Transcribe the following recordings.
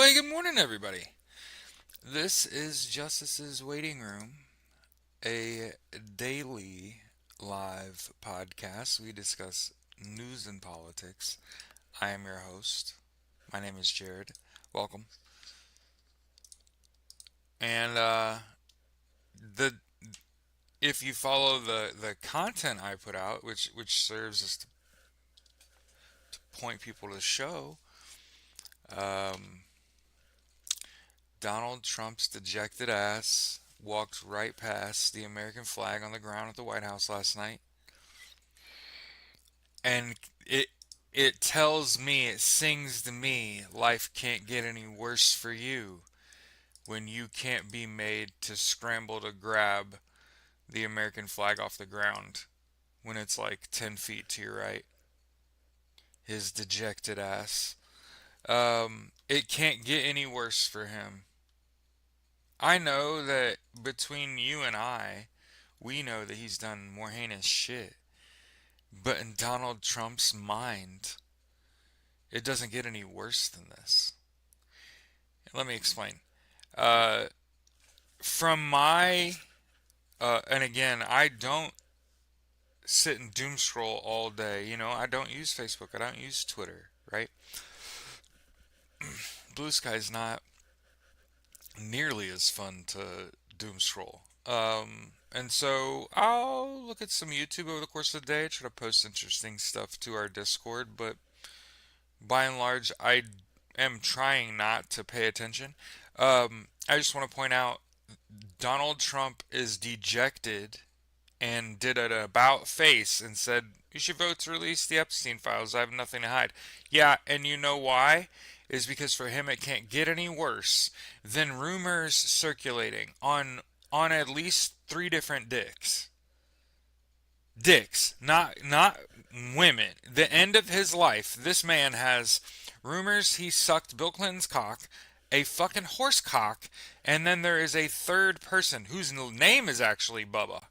Well, good morning, everybody. This is Justice's Waiting Room, a daily live podcast. We discuss news and politics. I am your host. My name is Jared. Welcome. And the if you follow the content I put out, which serves as to point people to the show, um, Donald Trump's dejected ass walked right past the American flag on the ground at the White House last night, and it tells me, it sings to me, life can't get any worse for you when you can't be made to scramble to grab the American flag off the ground when it's like 10 feet to your right. His dejected ass. It can't get any worse for him. I know that between you and I, we know that he's done more heinous shit. But in Donald Trump's mind, it doesn't get any worse than this. Let me explain. Uh, from my, and again, I don't sit and doom scroll all day. I don't use Facebook. I don't use Twitter, right? Blue Sky's not nearly as fun to doom scroll. And so I'll look at some YouTube over the course of the day, try to post interesting stuff to our Discord, but by and large, I am trying not to pay attention. I just want to point out Donald Trump is dejected and did an about face and said, "You should vote to release the Epstein files. I have nothing to hide." Yeah, and you know why? Is because for him it can't get any worse than rumors circulating on at least three different dicks. Dicks, not women. The end of his life, this man has rumors he sucked Bill Clinton's cock, a fucking horse cock, and then there is a third person whose name is actually Bubba,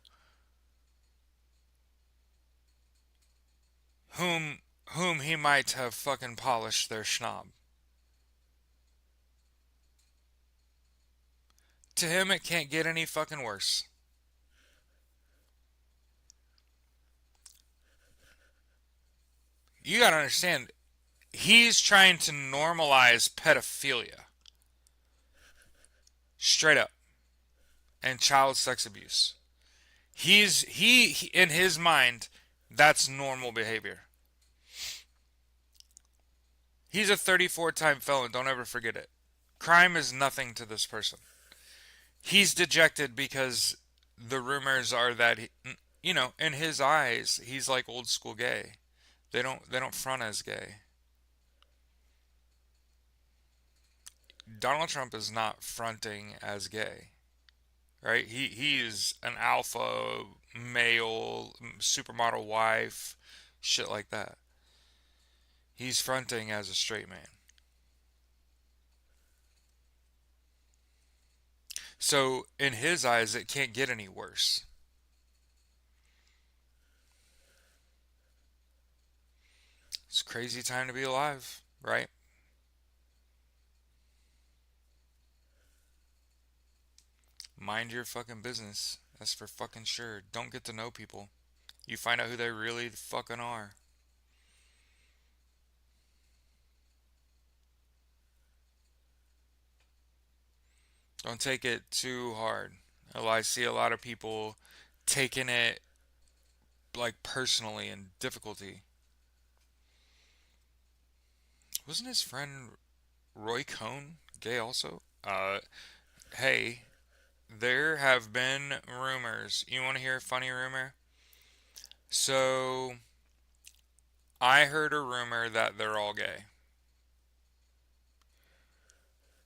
whom whom he might have fucking polished their schnob. To him, it can't get any fucking worse. You gotta understand, he's trying to normalize pedophilia, straight up, and child sex abuse. He in his mind, that's normal behavior. He's a 34-time felon. Don't ever forget it. Crime is nothing to this person. He's dejected because the rumors are that in his eyes, he's like old school gay. They don't front as gay. Donald Trump is not fronting as gay, right? He is an alpha male, supermodel wife, shit like that. He's fronting as a straight man. So in his eyes, it can't get any worse. It's a crazy time to be alive, right? Mind your fucking business. That's for fucking sure. Don't get to know people. You find out who they really fucking are. Don't take it too hard. Well, I see a lot of people taking it like personally and difficulty. Wasn't his friend Roy Cohn gay also? Hey, there have been rumors. You want to hear a funny rumor? So, I heard a rumor that they're all gay.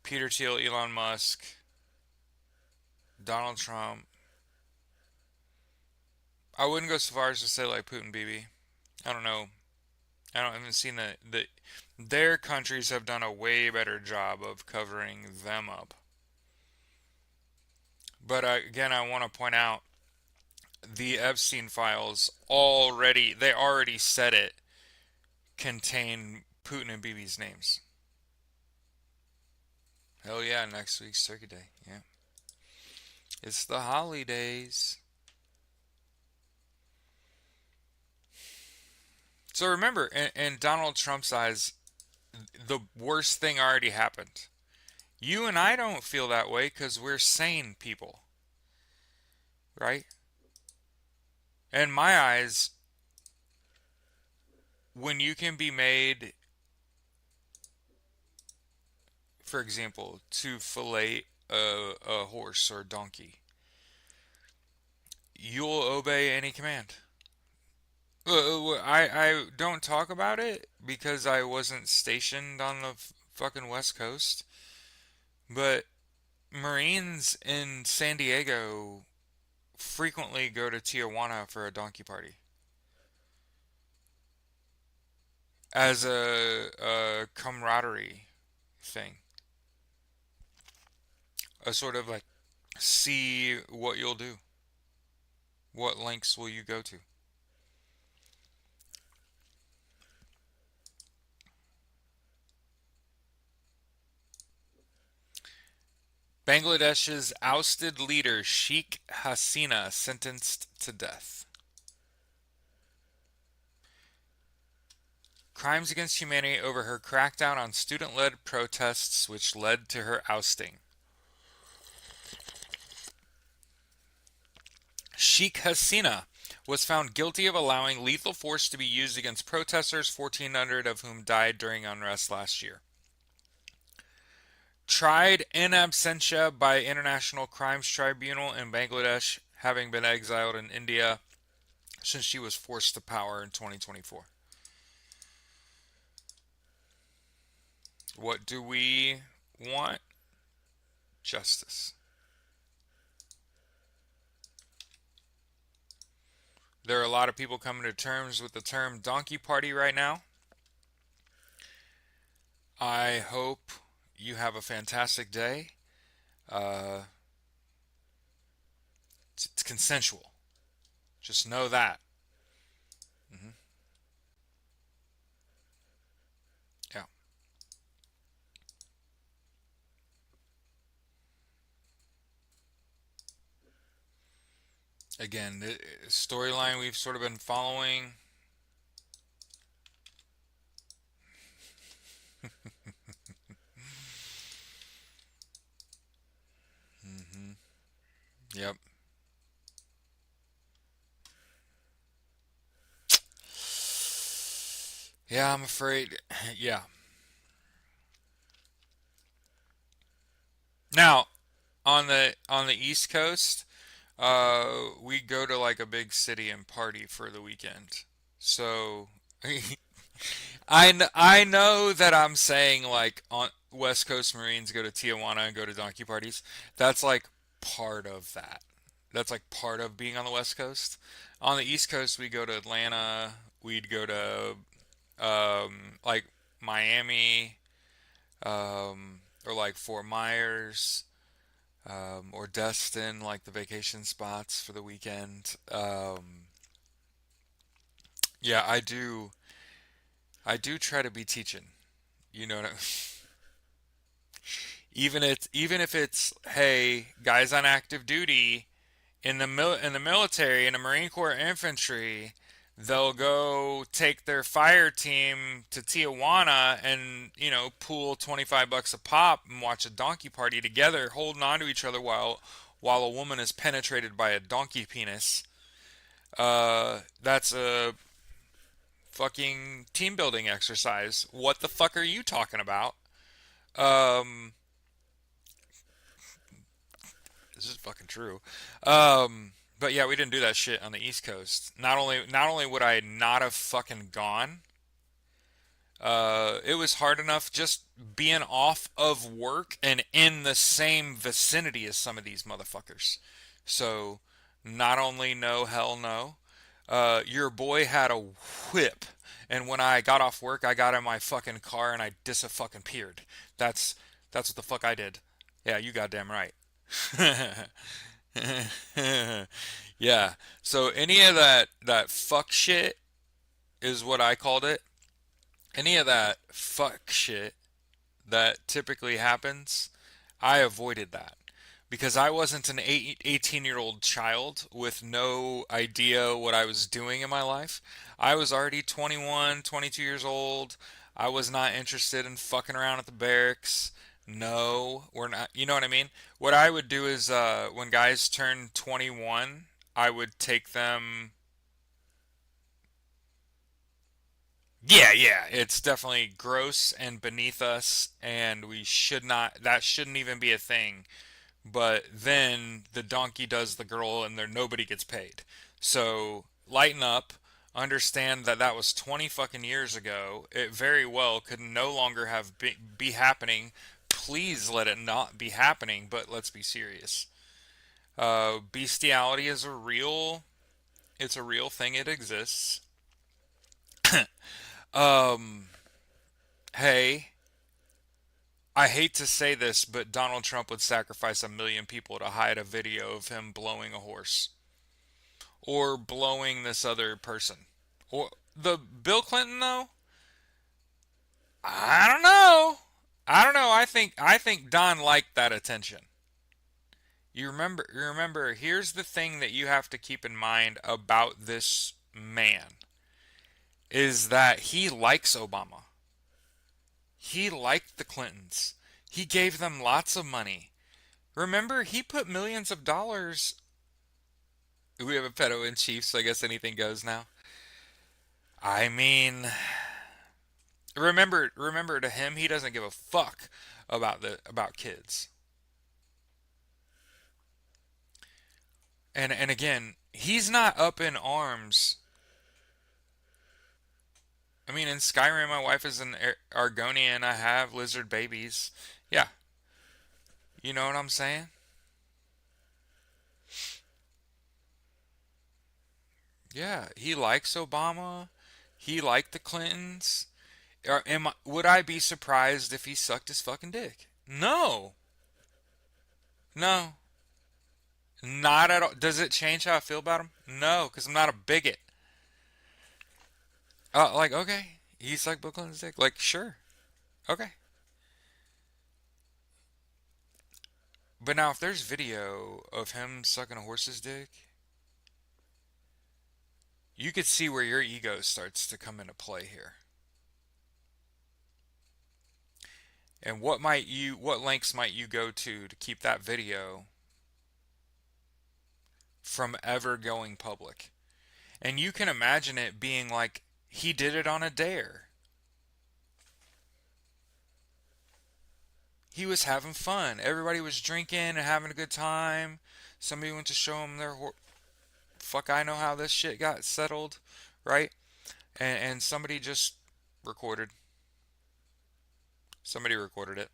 Peter Thiel, Elon Musk, Donald Trump. I wouldn't go so far as to say like Putin, BB. I don't know. I haven't seen the their countries have done a way better job of covering them up. But again, I want to point out the Epstein files they already said it, contain Putin and BB's names. Hell yeah, next week's Turkey Day. Yeah. It's the holidays. So remember, in Donald Trump's eyes, the worst thing already happened. You and I don't feel that way because we're sane people, right? In my eyes, when you can be made, for example, to fillet a horse or a donkey, you'll obey any command. I don't talk about it because I wasn't stationed on the fucking West Coast, but Marines in San Diego frequently go to Tijuana for a donkey party as a camaraderie thing, a sort of like see what you'll do, what lengths will you go to. Bangladesh's ousted leader Sheikh Hasina sentenced to death. Crimes against humanity over her crackdown on student led protests, which led to her ousting. Sheikh Hasina was found guilty of allowing lethal force to be used against protesters, 1,400 of whom died during unrest last year. Tried in absentia by International Crimes Tribunal in Bangladesh, having been exiled in India since she was forced to power in 2024. What do we want? Justice. There are a lot of people coming to terms with the term donkey party right now. I hope you have a fantastic day. Uh, it's consensual. Just know that. Hmm. Yeah. Again, the storyline we've sort of been following. Hmm. Yep. Yeah, I'm afraid. Yeah. Now, on the East Coast, we go to like a big city and party for the weekend. So I know that I'm saying like on West Coast Marines go to Tijuana and go to donkey parties. That's like part of that. That's like part of being on the West Coast. On the East Coast, we go to Atlanta. We'd go to like Miami, or like Fort Myers, or Destin, like the vacation spots for the weekend. Yeah, I do try to be teaching. You know what I, even if it's hey guys on active duty in the military in the Marine Corps infantry, they'll go take their fire team to Tijuana and pool $25 a pop and watch a donkey party together, holding on to each other while a woman is penetrated by a donkey penis. That's a fucking team building exercise. What the fuck are you talking about? Um, This is fucking true. But yeah, we didn't do that shit on the East Coast. Not only would I not have fucking gone, it was hard enough just being off of work and in the same vicinity as some of these motherfuckers. So, not only no, hell no. Your boy had a whip, and when I got off work, I got in my fucking car and I fucking peered. That's what the fuck I did. Yeah, you goddamn right. Yeah. So any of that fuck shit is what I called it. Any of that fuck shit that typically happens, I avoided that because I wasn't an 18-year-old child with no idea what I was doing in my life. I was already 21, 22 years old. I was not interested in fucking around at the barracks. No, we're not. You know what I mean? What I would do is when guys turn 21, I would take them. Yeah, yeah, it's definitely gross and beneath us, and we should not, that shouldn't even be a thing. But then the donkey does the girl, and there nobody gets paid. So lighten up, understand that that was 20 fucking years ago. It very well could no longer be happening. Please let it not be happening, but let's be serious. Bestiality is it's a real thing, it exists. Um, hey, I hate to say this, but Donald Trump would sacrifice 1 million people to hide a video of him blowing a horse or blowing this other person. Or the Bill Clinton though? I don't know. I don't know. I think Don liked that attention. You remember here's the thing that you have to keep in mind about this man is that he likes Obama. He liked the Clintons. He gave them lots of money. Remember, he put millions of dollars. We have a pedo in chief, so I guess anything goes now. I mean, remember to him, he doesn't give a fuck about kids. And again, he's not up in arms. I mean, in Skyrim, my wife is an Argonian. I have lizard babies. Yeah, you know what I'm saying? Yeah, he likes Obama. He liked the Clintons. Would I be surprised if he sucked his fucking dick? No, no, not at all. Does it change how I feel about him? No, because I'm not a bigot. Like, okay, he's like Bill Clinton's dick. Like, sure, okay. But now, if there's video of him sucking a horse's dick, you could see where your ego starts to come into play here. And what lengths might you go to keep that video from ever going public? And you can imagine it being like he did it on a dare. He was having fun. Everybody was drinking and having a good time. Somebody went to show him fuck. I know how this shit got settled, right? And somebody just recorded. Somebody recorded it,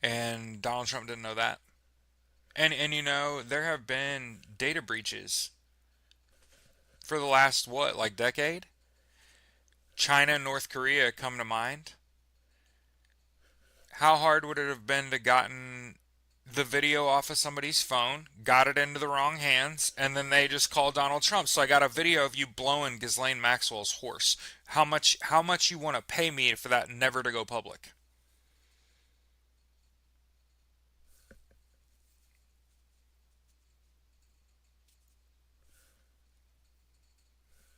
and Donald Trump didn't know that. And there have been data breaches for the last what, like decade? China and North Korea come to mind. How hard would it have been to gotten the video off of somebody's phone, got it into the wrong hands, and then they just called Donald Trump. So I got a video of you blowing Ghislaine Maxwell's horse. How much you want to pay me for that never to go public?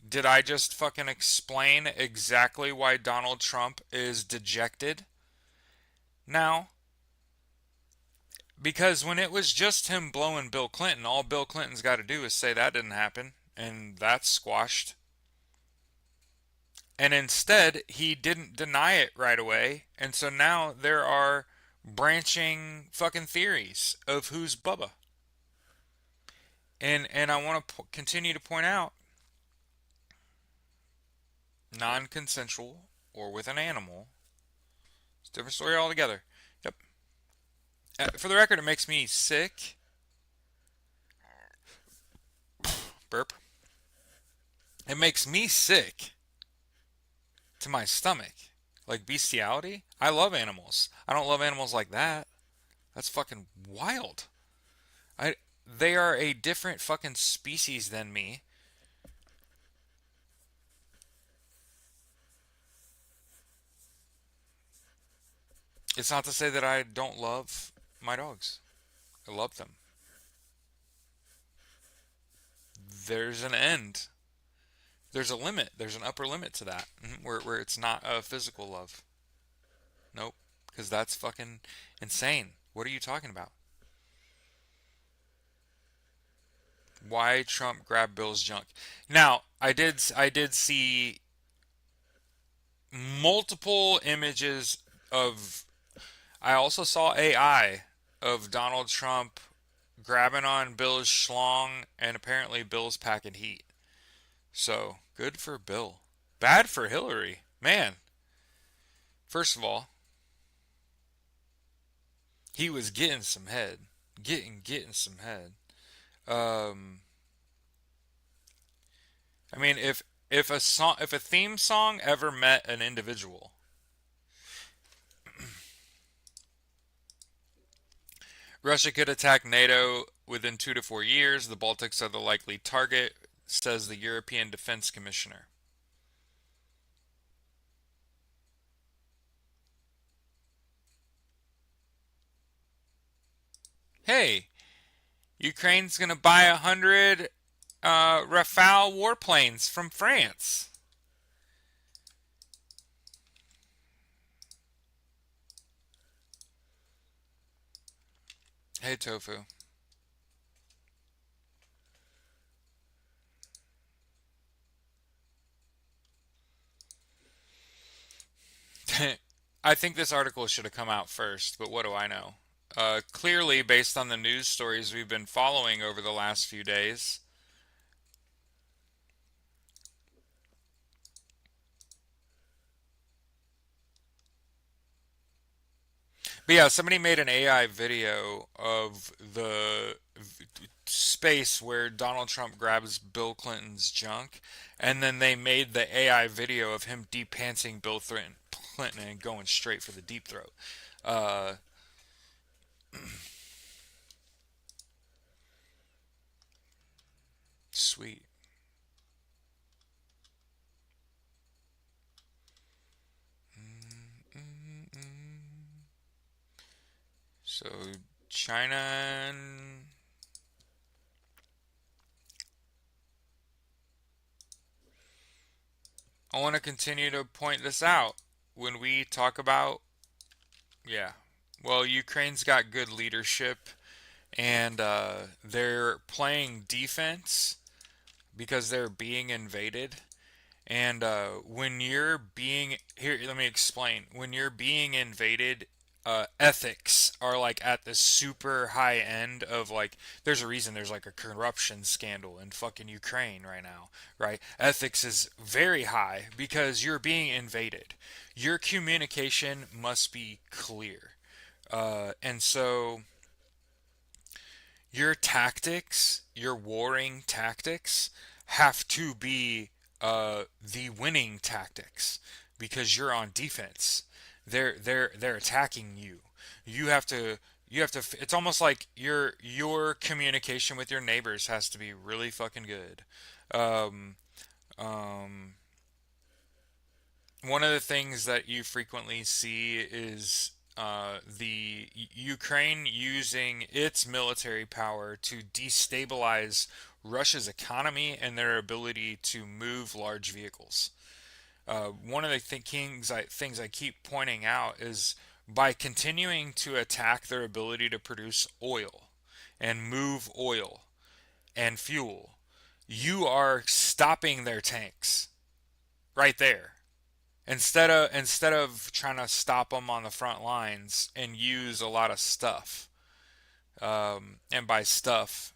Did I just fucking explain exactly why Donald Trump is dejected now? Because when it was just him blowing Bill Clinton, all Bill Clinton's got to do is say that didn't happen, and that's squashed. And instead, he didn't deny it right away, and so now there are branching fucking theories of who's Bubba. And I want to continue to point out non-consensual or with an animal. It's a different story altogether. Yep. For the record, it makes me sick. Burp. It makes me sick to my stomach. Like bestiality. I love animals. I don't love animals like that. That's fucking wild. I They are a different fucking species than me. It's not to say that I don't love my dogs. I love them. There's an end. There's a limit. There's an upper limit to that, where it's not a physical love. Nope, because that's fucking insane. What are you talking about? Why Trump grabbed Bill's junk? Now, I did see multiple images of. I also saw AI of Donald Trump grabbing on Bill's schlong, and apparently Bill's packing heat. So good for Bill. Bad for Hillary. Man, first of all, he was getting some head. Getting some head. Um, I mean, if a theme song ever met an individual, Russia could attack NATO within 2 to 4 years. The Baltics are the likely target, says the European Defense Commissioner. Hey, Ukraine's gonna buy 100 Rafale warplanes from France. Hey, Tofu. I think this article should have come out first, but what do I know? Clearly, based on the news stories we've been following over the last few days. But yeah, somebody made an AI video of the space where Donald Trump grabs Bill Clinton's junk, and then they made the AI video of him deep pantsing Bill Clinton and going straight for the deep throat. Uh, Sweet. So China and I want to continue to point this out when we talk about, yeah. Well, Ukraine's got good leadership, and they're playing defense because they're being invaded. And when you're being here, let me explain. When you're being invaded, ethics are like at the super high end of like. There's a reason there's like a corruption scandal in fucking Ukraine right now, right? Ethics is very high because you're being invaded. Your communication must be clear, and so your tactics, your warring tactics, have to be the winning tactics because you're on defense. They're attacking you. You have to you have to. It's almost like your communication with your neighbors has to be really fucking good. Um, um, One of the things that you frequently see is the Ukraine using its military power to destabilize Russia's economy and their ability to move large vehicles. One of the things I keep pointing out is by continuing to attack their ability to produce oil and move oil and fuel, you are stopping their tanks right there. Instead of trying to stop them on the front lines and use a lot of stuff, and by stuff,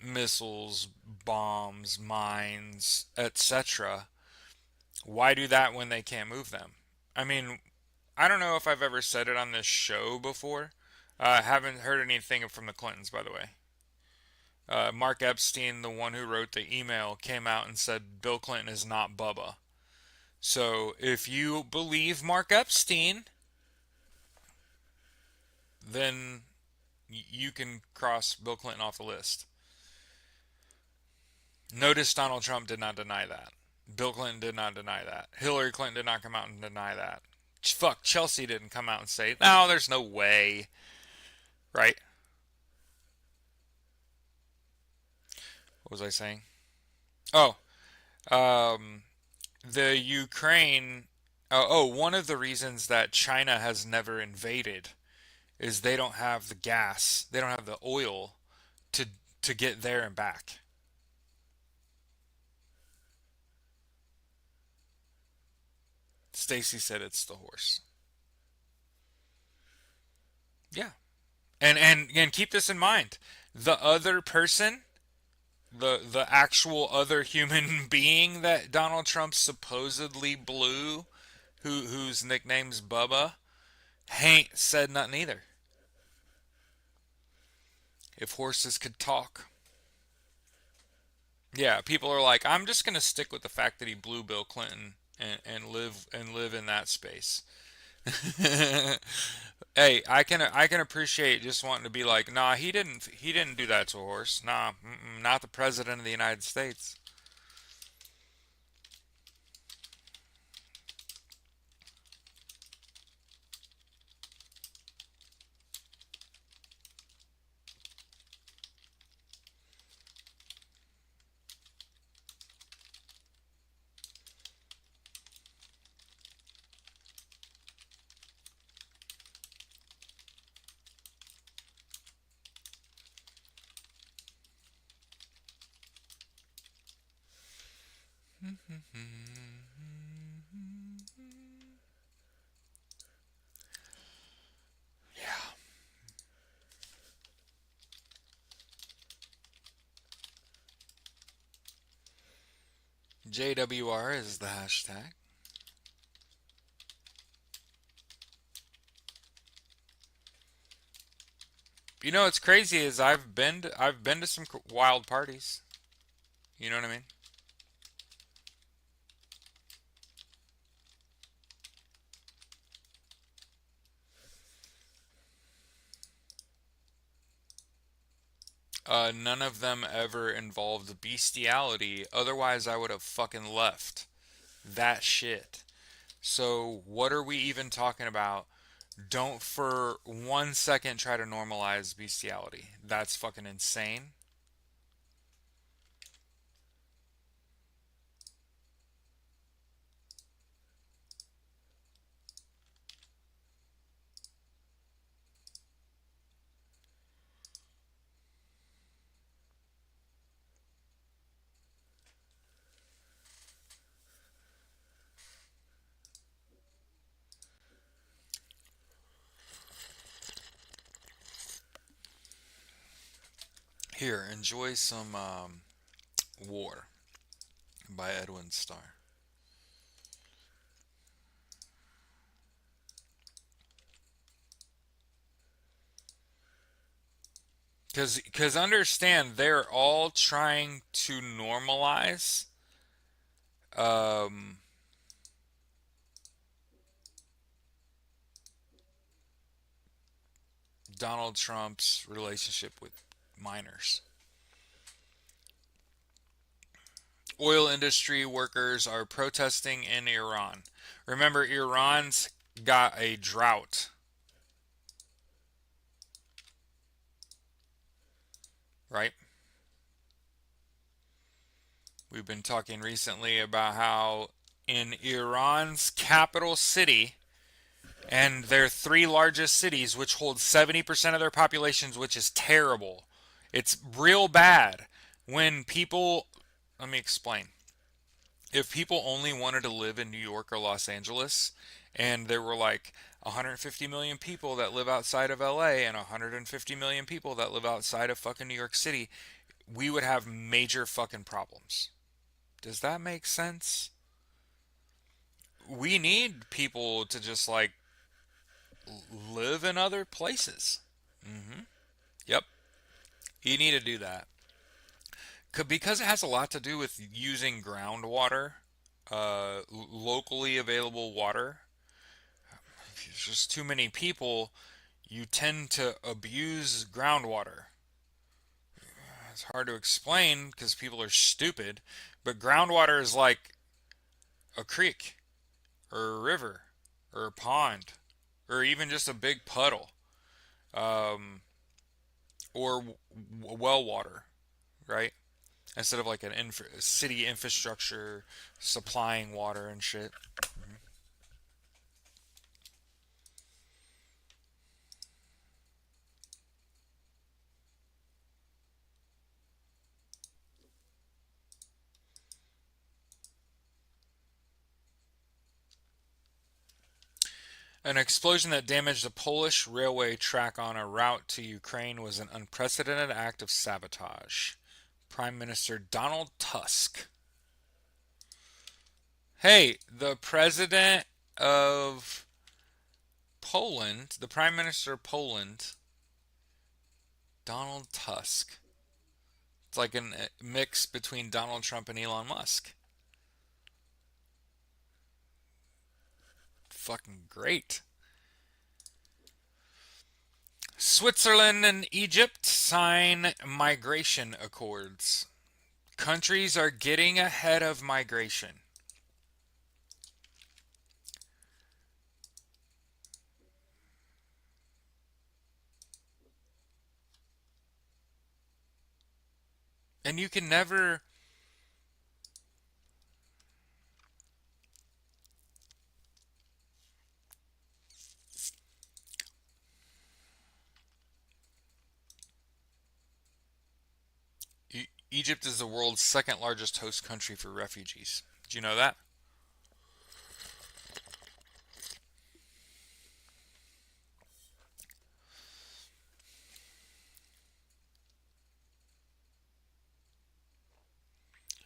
missiles, bombs, mines, etc. Why do that when they can't move them? I mean, I don't know if I've ever said it on this show before. I haven't heard anything from the Clintons, by the way. Mark Epstein, the one who wrote the email, came out and said Bill Clinton is not Bubba. So if you believe Mark Epstein, then you can cross Bill Clinton off the list. Notice Donald Trump did not deny that. Bill Clinton did not deny that. Hillary Clinton did not come out and deny that. Fuck, Chelsea didn't come out and say, no, there's no way, right? What was I saying? Oh, um, the Ukraine. One of the reasons that China has never invaded is they don't have the gas, they don't have the oil to to get there and back. Stacy said it's the horse. Yeah. And keep this in mind. The other person, the actual other human being that Donald Trump supposedly blew, whose nickname's Bubba, ain't said nothing either. If horses could talk. Yeah, people are like, I'm just gonna stick with the fact that he blew Bill Clinton and live in that space. Hey, I can appreciate just wanting to be like, nah, he didn't do that to a horse. Nah, not the president of the United States. Yeah. JWR is the hashtag. You know what's crazy is I've been to some wild parties. You know what I mean? None of them ever involved bestiality. Otherwise, I would have fucking left that shit. So, what are we even talking about? Don't for 1 second try to normalize bestiality. That's fucking insane. Here, enjoy some War by Edwin Starr. Because understand, they're all trying to normalize um, Donald Trump's relationship with minors. Oil industry workers are protesting in Iran. Remember, Iran's got a drought, right? We've been talking recently about how in Iran's capital city and their three largest cities, which hold 70% of their populations, which is terrible. It's real bad when people. Let me explain. If people only wanted to live in New York or Los Angeles, and there were like 150 million people that live outside of LA and 150 million people that live outside of fucking New York City, we would have major fucking problems. Does that make sense? We need people to just like live in other places. Hmm. Yep. You need to do that. Because it has a lot to do with using groundwater, locally available water. If there's just too many people, you tend to abuse groundwater. It's hard to explain because people are stupid, but groundwater is like a creek or a river. or a pond or even just a big puddle, um, or well water, right? Instead of like an city infrastructure supplying water and shit. An explosion that damaged a Polish railway track on a route to Ukraine was an unprecedented act of sabotage. Prime Minister Donald Tusk. Hey, the president of Poland, the Prime Minister of Poland, Donald Tusk. It's like a mix between Donald Trump and Elon Musk. Fucking great. Switzerland and Egypt sign migration accords. Countries are getting ahead of migration. And you can never. Egypt is the world's second largest host country for refugees. Do you know that?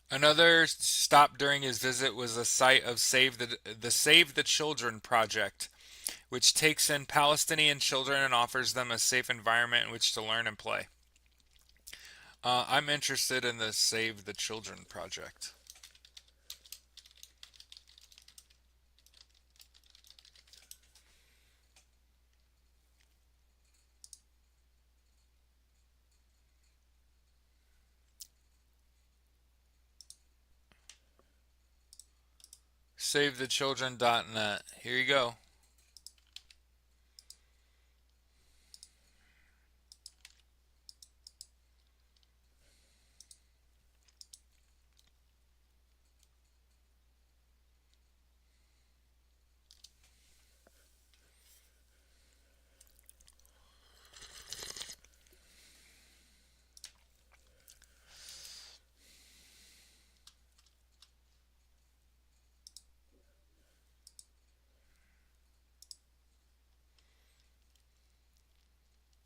Another stop during his visit was the site of Save the Children project, which takes in Palestinian children and offers them a safe environment in which to learn and play. I'm interested in the Save the Children project. SaveTheChildren.net. Here you go.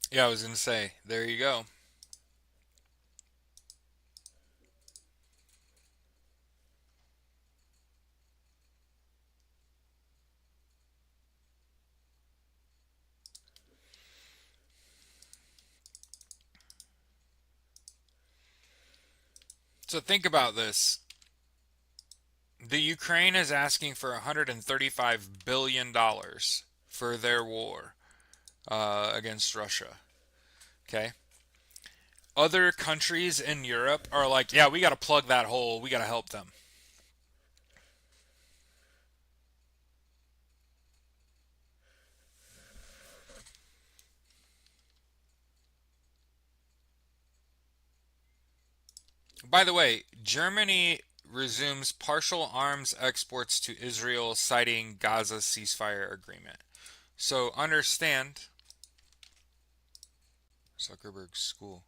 Yeah, I was going to say, there you go. So think about this. The Ukraine is asking for $135 billion for their war against Russia. Okay? Other countries in Europe are like, yeah, we got to plug that hole. We got to help them. By the way, Germany resumes partial arms exports to Israel, citing Gaza ceasefire agreement. So understand Zuckerberg's school.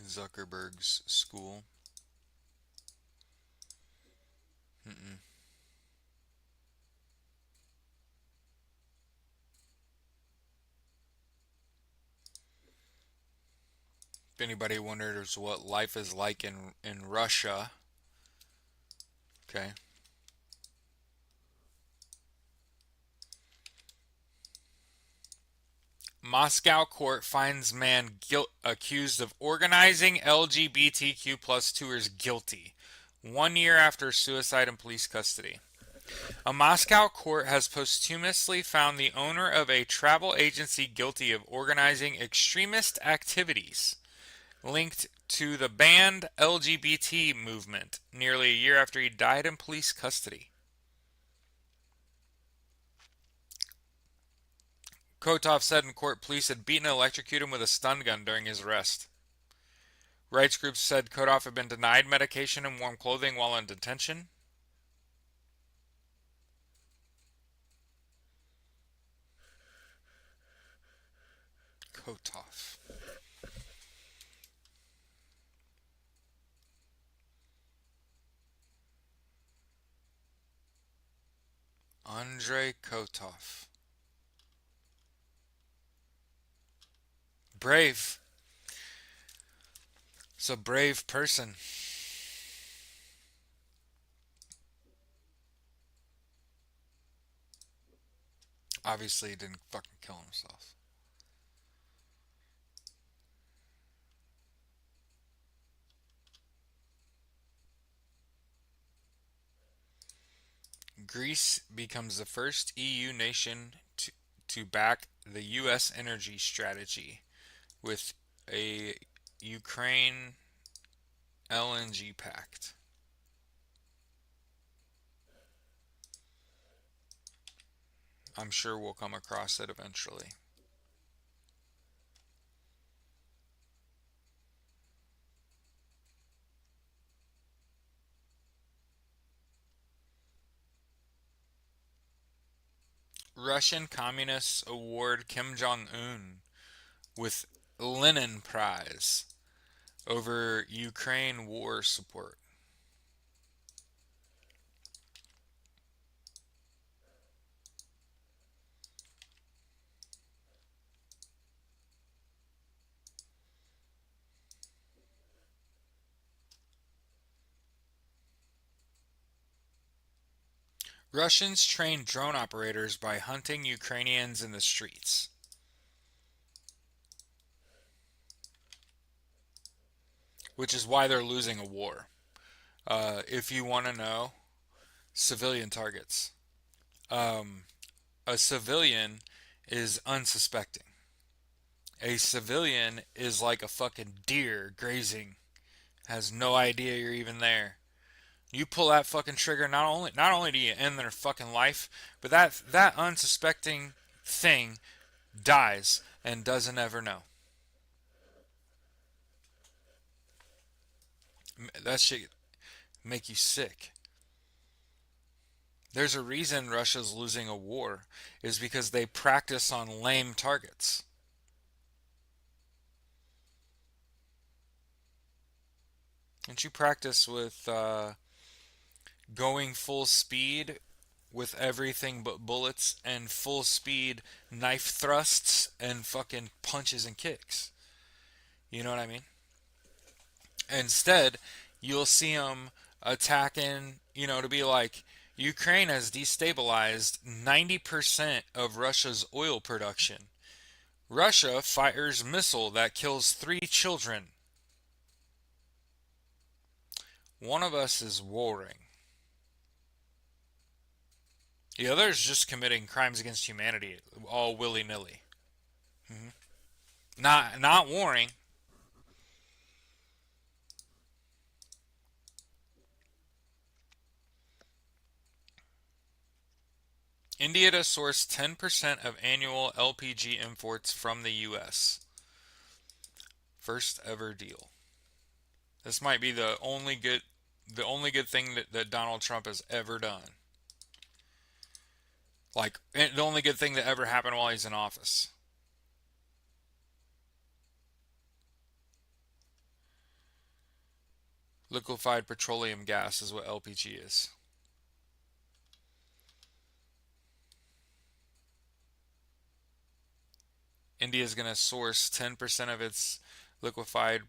Zuckerberg's school. Mm-mm. If anybody wonders what life is like in Russia, okay. Moscow court finds man accused of organizing LGBTQ plus tours guilty. 1 year after suicide in police custody. A Moscow court has posthumously found the owner of a travel agency guilty of organizing extremist activities linked to the banned LGBT movement nearly a year after he died in police custody. Kotov said in court police had beaten and electrocuted him with a stun gun during his arrest. Rights groups said Kotov had been denied medication and warm clothing while in detention. Kotov. Andrei Kotov. Brave. It's a brave person. Obviously, he didn't fucking kill himself. Greece becomes the first EU nation to back the U.S. energy strategy with a Ukraine LNG pact. I'm sure we'll come across it eventually. Russian communists award Kim Jong Un with Lenin Prize over Ukraine war support. Russians train drone operators by hunting Ukrainians in the streets. Which is why they're losing a war. If you want to know, civilian targets. Um, a civilian is unsuspecting. A civilian is like a fucking deer grazing, has no idea you're even there. You pull that fucking trigger, not only do you end their fucking life, but that unsuspecting thing dies and doesn't ever know. That shit make you sick. There's a reason Russia's losing a war is because they practice on lame targets. Don't you practice with going full speed with everything but bullets and full speed knife thrusts and fucking punches and kicks? You know what I mean? Instead, you'll see them attacking, to be like, Ukraine has destabilized 90% of Russia's oil production. Russia fires missile that kills 3 children. One of us is warring. The other is just committing crimes against humanity, all willy nilly. Mm-hmm. Not warring. India to source 10% of annual LPG imports from the U.S. First ever deal. This might be the only good thing that Donald Trump has ever done. Like the only good thing that ever happened while he's in office. Liquefied petroleum gas is what LPG is. India is going to source 10% of its liquefied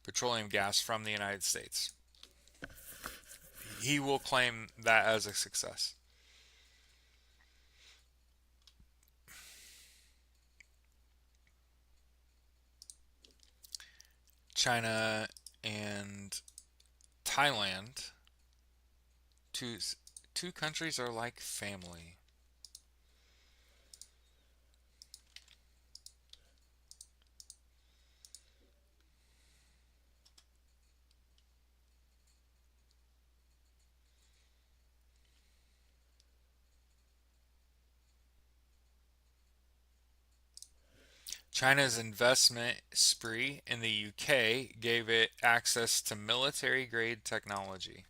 petroleum gas from the United States. He will claim that as a success. China and Thailand to Two countries are like family. China's investment spree in the UK gave it access to military grade technology.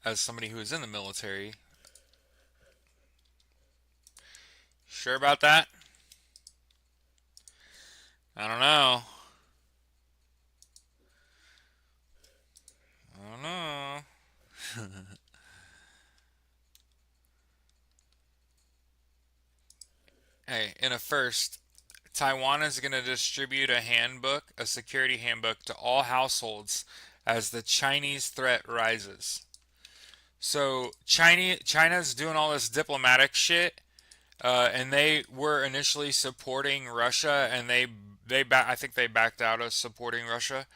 As somebody who is in the military, sure about that? I don't know. I don't know. Hey, in a first, Taiwan is going to distribute a handbook, a security handbook, to all households as the Chinese threat rises. So China's doing all this diplomatic shit, and they were initially supporting Russia, and I think they backed out of supporting Russia,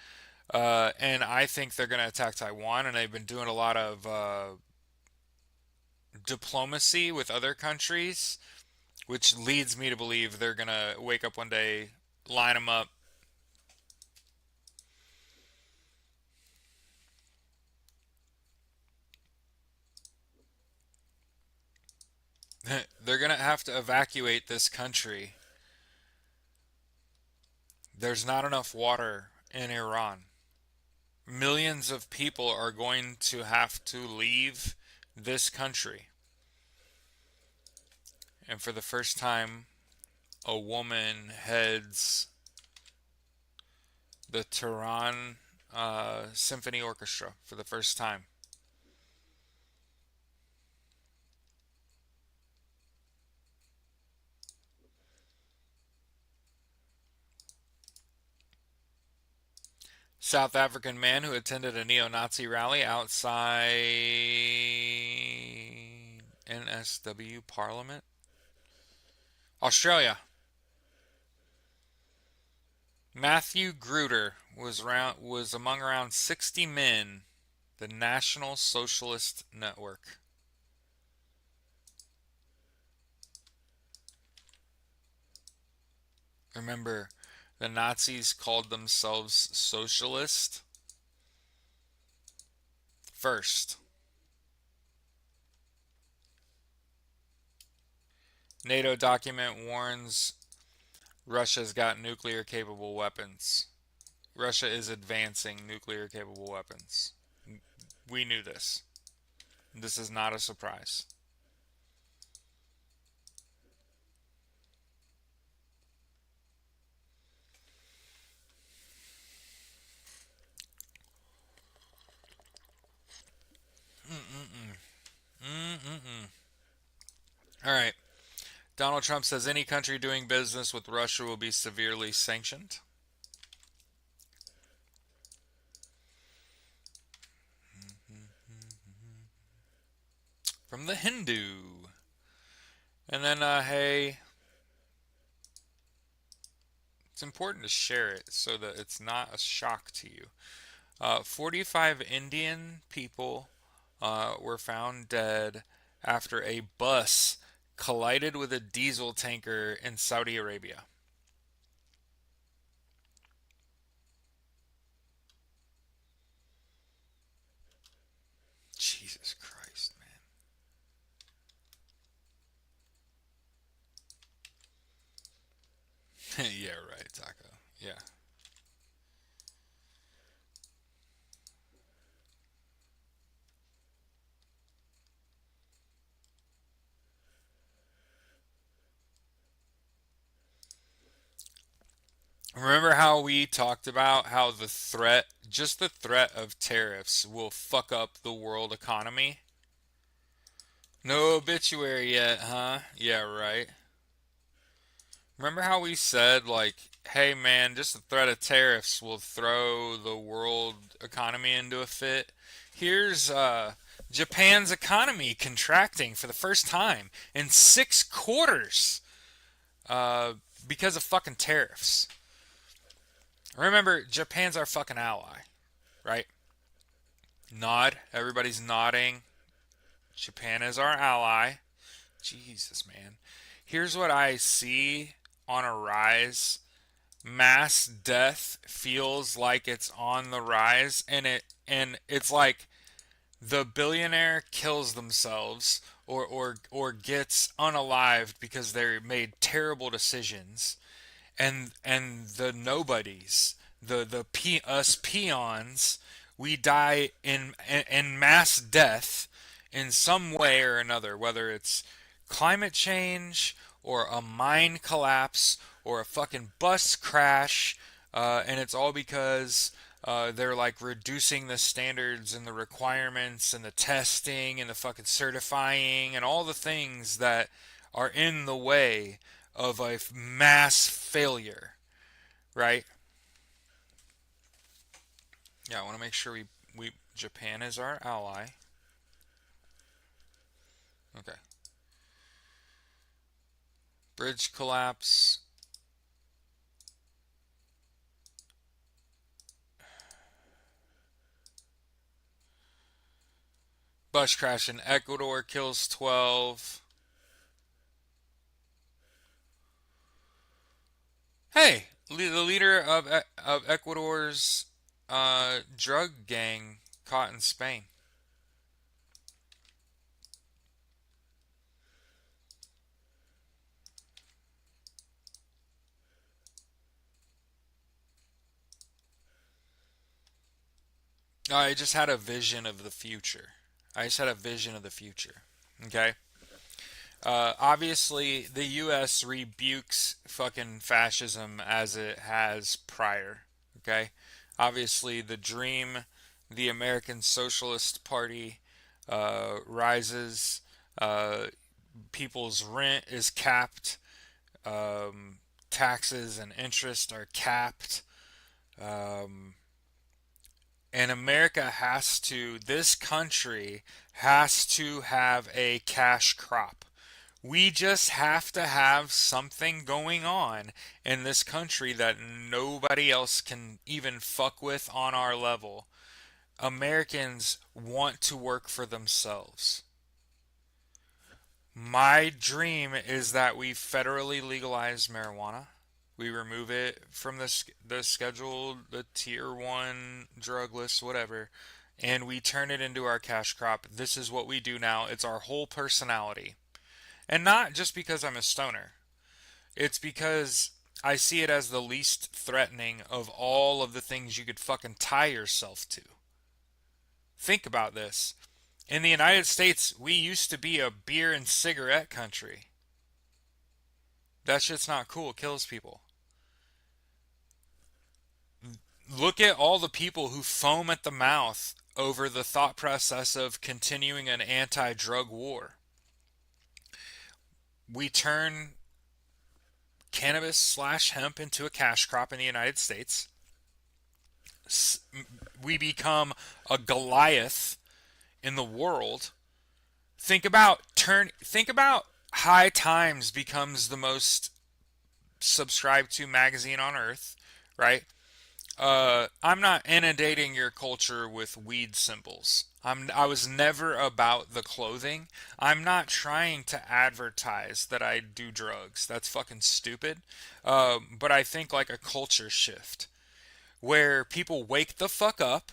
and I think they're going to attack Taiwan, and they've been doing a lot of diplomacy with other countries, which leads me to believe they're going to wake up one day, line them up. They're going to have to evacuate this country. There's not enough water in Iran. Millions of people are going to have to leave this country. And for the first time, a woman heads the Tehran Symphony Orchestra for the first time. South African man who attended a neo Nazi rally outside NSW Parliament. Australia. Matthew Gruder was among around 60 men, the National Socialist Network. Remember, the Nazis called themselves socialist first. NATO document warns Russia's got nuclear capable weapons. Russia is advancing nuclear capable weapons. We knew this. This is not a surprise. Mm-mm-mm. Mm-mm-mm. All right. Donald Trump says any country doing business with Russia will be severely sanctioned. From the Hindu. And then, hey, it's important to share it so that it's not a shock to you. 45 Indian people were found dead after a bus collided with a diesel tanker in Saudi Arabia. Jesus Christ, man. Yeah, right, Taco. Yeah. Remember how we talked about how just the threat of tariffs will fuck up the world economy? No obituary yet, huh? Yeah, right. Remember how we said, like, hey man, just the threat of tariffs will throw the world economy into a fit? Here's Japan's economy contracting for the first time in 6 quarters uh, because of fucking tariffs. Remember, Japan's our fucking ally, right? Nod. Everybody's nodding. Japan is our ally. Jesus, man. Here's what I see on a rise. Mass death feels like it's on the rise, and it's like the billionaire kills themselves or gets unalived because they made terrible decisions, and the nobodies, us peons, we die in mass death in some way or another, whether it's climate change or a mine collapse or a fucking bus crash, and it's all because they're like reducing the standards and the requirements and the testing and the fucking certifying and all the things that are in the way of a mass failure, right? Yeah, I want to make sure we Japan is our ally. Okay. Bridge collapse. Bus crash in Ecuador kills 12. Hey, the leader of Ecuador's drug gang caught in Spain. I just had a vision of the future. I just had a vision of the future. Okay. Obviously, the U.S. rebukes fucking fascism as it has prior. Okay. Obviously, the dream, the American Socialist Party, rises. Uh, People's rent is capped. Um, Taxes and interest are capped. Um, and this country has to have a cash crop. We just have to have something going on in this country that nobody else can even fuck with on our level. Americans want to work for themselves. My dream is that we federally legalize marijuana. We remove it from the scheduled, the tier one drug list, whatever, and we turn it into our cash crop. This is what we do now. It's our whole personality. And not just because I'm a stoner. It's because I see it as the least threatening of all of the things you could fucking tie yourself to. Think about this. In the United States, we used to be a beer and cigarette country. That shit's not cool. It kills people. Look at all the people who foam at the mouth over the thought process of continuing an anti drug war. We turn cannabis slash hemp into a cash crop in the United States. We become a Goliath in the world. Think about High Times becomes the most subscribed to magazine on earth, right? I'm not inundating your culture with weed symbols. I was never about the clothing. I'm not trying to advertise that I do drugs. That's fucking stupid. But I think like a culture shift where people wake the fuck up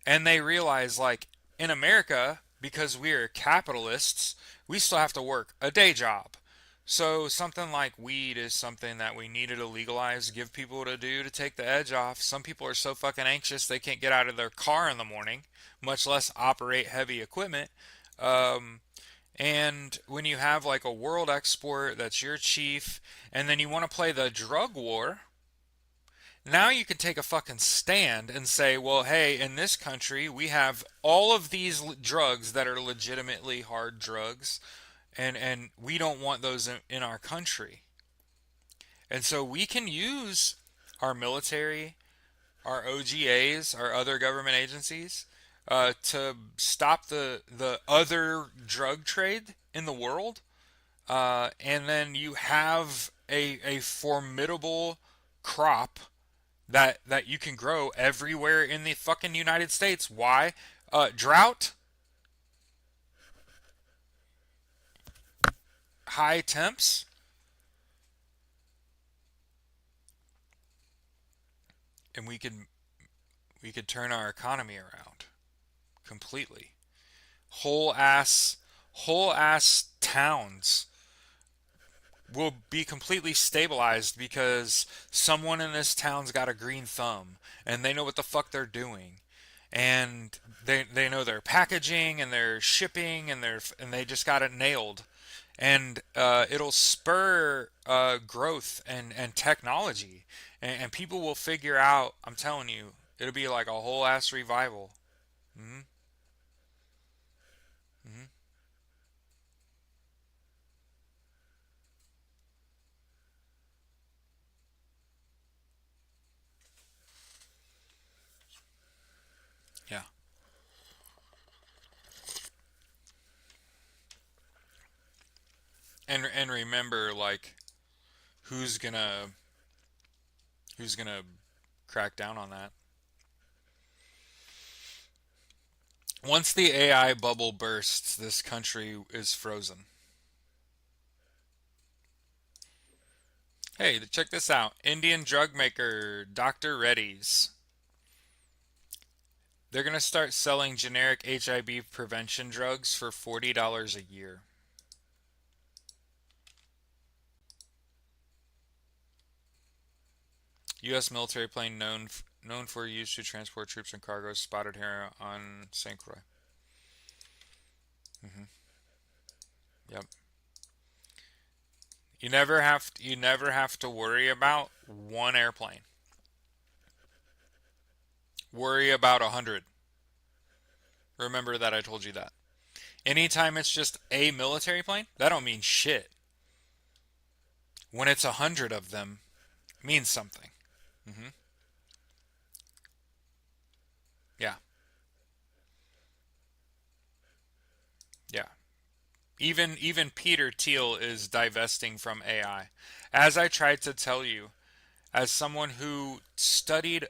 and they realize like in America, because we are capitalists, we still have to work a day job. So something like weed is something that we needed to legalize, give people to do to take the edge off. Some people are so fucking anxious they can't get out of their car in the morning, much less operate heavy equipment. Um, and when you have like a world export that's your chief, and then you want to play the drug war, now you can take a fucking stand and say, well, hey, in this country, we have all of these drugs that are legitimately hard drugs, and we don't want those in our country. And so we can use our military, our OGAs, our other government agencies, to stop the other drug trade in the world. And then you have a formidable crop that you can grow everywhere in the fucking United States. Why? Drought. high temps, and we could turn our economy around completely. Whole ass whole ass towns will be completely stabilized because someone in this town's got a green thumb and they know what the fuck they're doing. And they know their packaging and their shipping and they just got it nailed. And it'll spur growth and technology, and people will figure out. I'm telling you, it'll be like a whole ass revival. Hmm. Hmm. Yeah, and remember, like, who's gonna who's gonna crack down on that? Once the AI bubble bursts, this country is frozen. Hey, check this out. Indian drug maker Dr. Reddy's. They're going to start selling generic HIV prevention drugs for $40 a year. U.S. military plane known for use to transport troops and cargoes spotted here on St. Croix. Hmm. Yep. You never have to worry about one airplane. Worry about 100. Remember that I told you that. Anytime it's just a military plane, that don't mean shit. When it's 100 of them, it means something. Hmm. Yeah, yeah. Even Peter Thiel is divesting from AI. As I tried to tell you, as someone who studied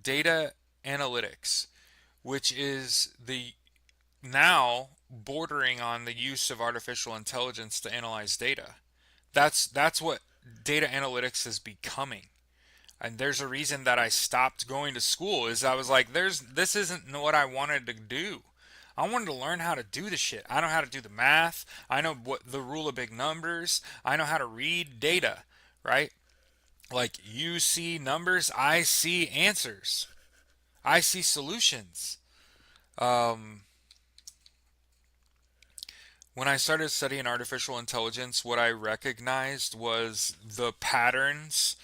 data analytics, which is the now bordering on the use of artificial intelligence to analyze data. That's what data analytics is becoming. And there's a reason that I stopped going to school is I was like, this isn't what I wanted to do. I wanted to learn how to do the shit. I know how to do the math. I know what the rule of big numbers. I know how to read data, right? Like you see numbers, I see answers. I see solutions. Um, when I started studying artificial intelligence, what I recognized was the patterns,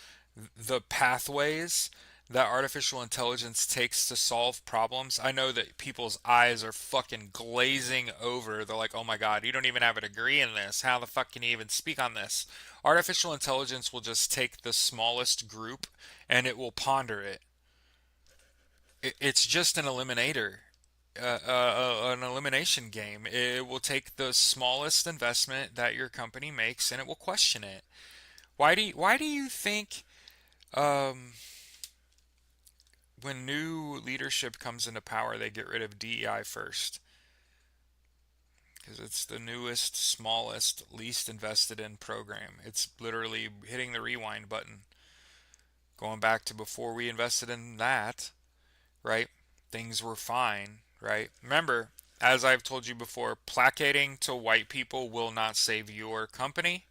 the pathways that artificial intelligence takes to solve problems. I know that people's eyes are fucking glazing over. They're like, oh my God, you don't even have a degree in this. How the fuck can you even speak on this? Artificial intelligence will just take the smallest group and it will ponder it. It's just an eliminator, an elimination game. It will take the smallest investment that your company makes and it will question it. Why do you think um, when new leadership comes into power, they get rid of DEI first? Because it's the newest, smallest, least invested in program. It's literally hitting the rewind button, going back to before we invested in that, right? Things were fine, right? Remember, as I've told you before, placating to white people will not save your company.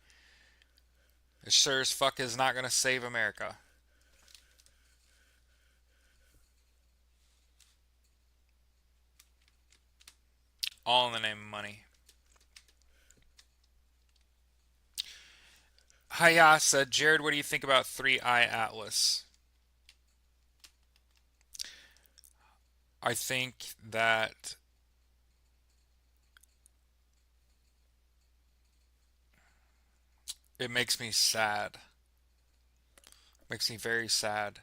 It sure as fuck is not going to save America. All in the name of money. Hiya said, Jared, what do you think about 3i Atlas? I think that it makes me sad. Makes me very sad.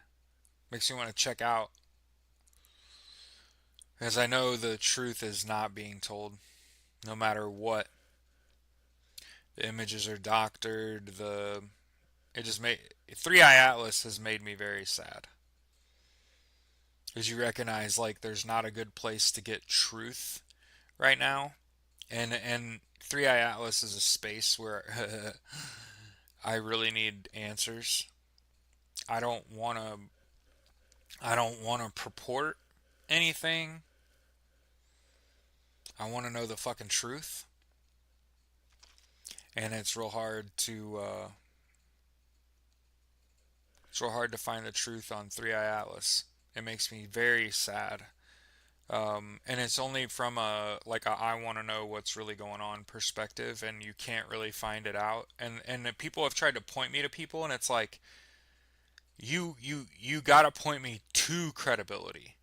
Makes me want to check out. Because I know the truth is not being told, no matter what. The images are doctored. It just made 3i Atlas has made me very sad. Because you recognize like there's not a good place to get truth right now, and Three Eye Atlas is a space where I really need answers. I don't want to. I don't want to purport anything. I want to know the fucking truth, and it's real hard to find the truth on Three Eye Atlas. It makes me very sad. And it's only from a like a I want to know what's really going on perspective, and you can't really find it out. And people have tried to point me to people, and it's like you gotta point me to credibility.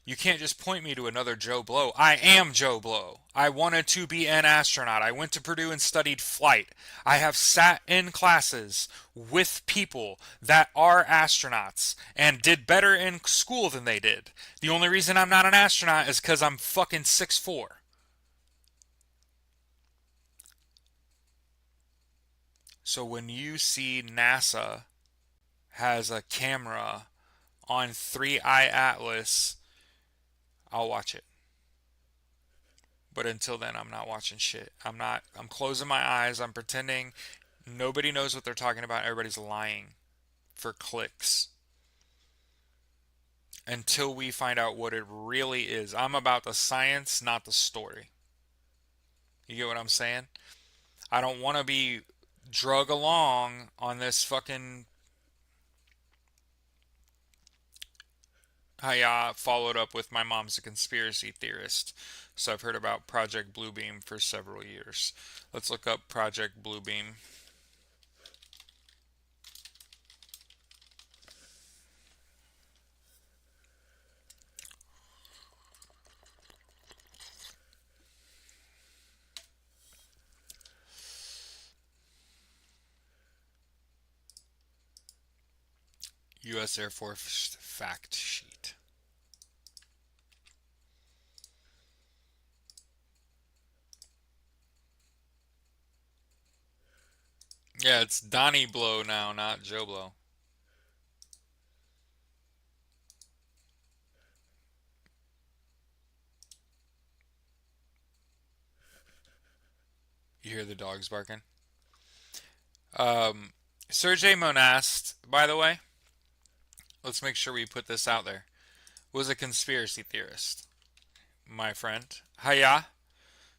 You can't just point me to another Joe Blow. I am Joe Blow. I wanted to be an astronaut. I went to Purdue and studied flight. I have sat in classes with people that are astronauts and did better in school than they did. The only reason I'm not an astronaut is because I'm fucking 6'4". So when you see NASA has a camera on Three Eye Atlas, I'll watch it. But until then, I'm not watching shit. I'm closing my eyes. I'm pretending nobody knows what they're talking about. Everybody's lying for clicks until we find out what it really is. I'm about the science, not the story. You get what I'm saying? I don't want to be drug along on this fucking. I followed up with my mom's a conspiracy theorist, so I've heard about Project Bluebeam for several years. Let's look up Project Bluebeam. U.S. Air Force fact sheet. Yeah, it's Donnie Blow now, not Joe Blow. You hear the dogs barking? Um, Sergei Monast, by the way, let's make sure we put this out there, was a conspiracy theorist, my friend. Hiya.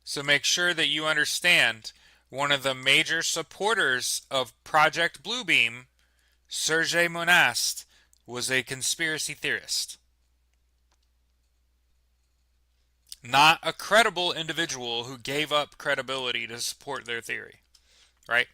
So make sure that you understand one of the major supporters of Project Bluebeam, Sergei Monast, was a conspiracy theorist. Not a credible individual who gave up credibility to support their theory, right?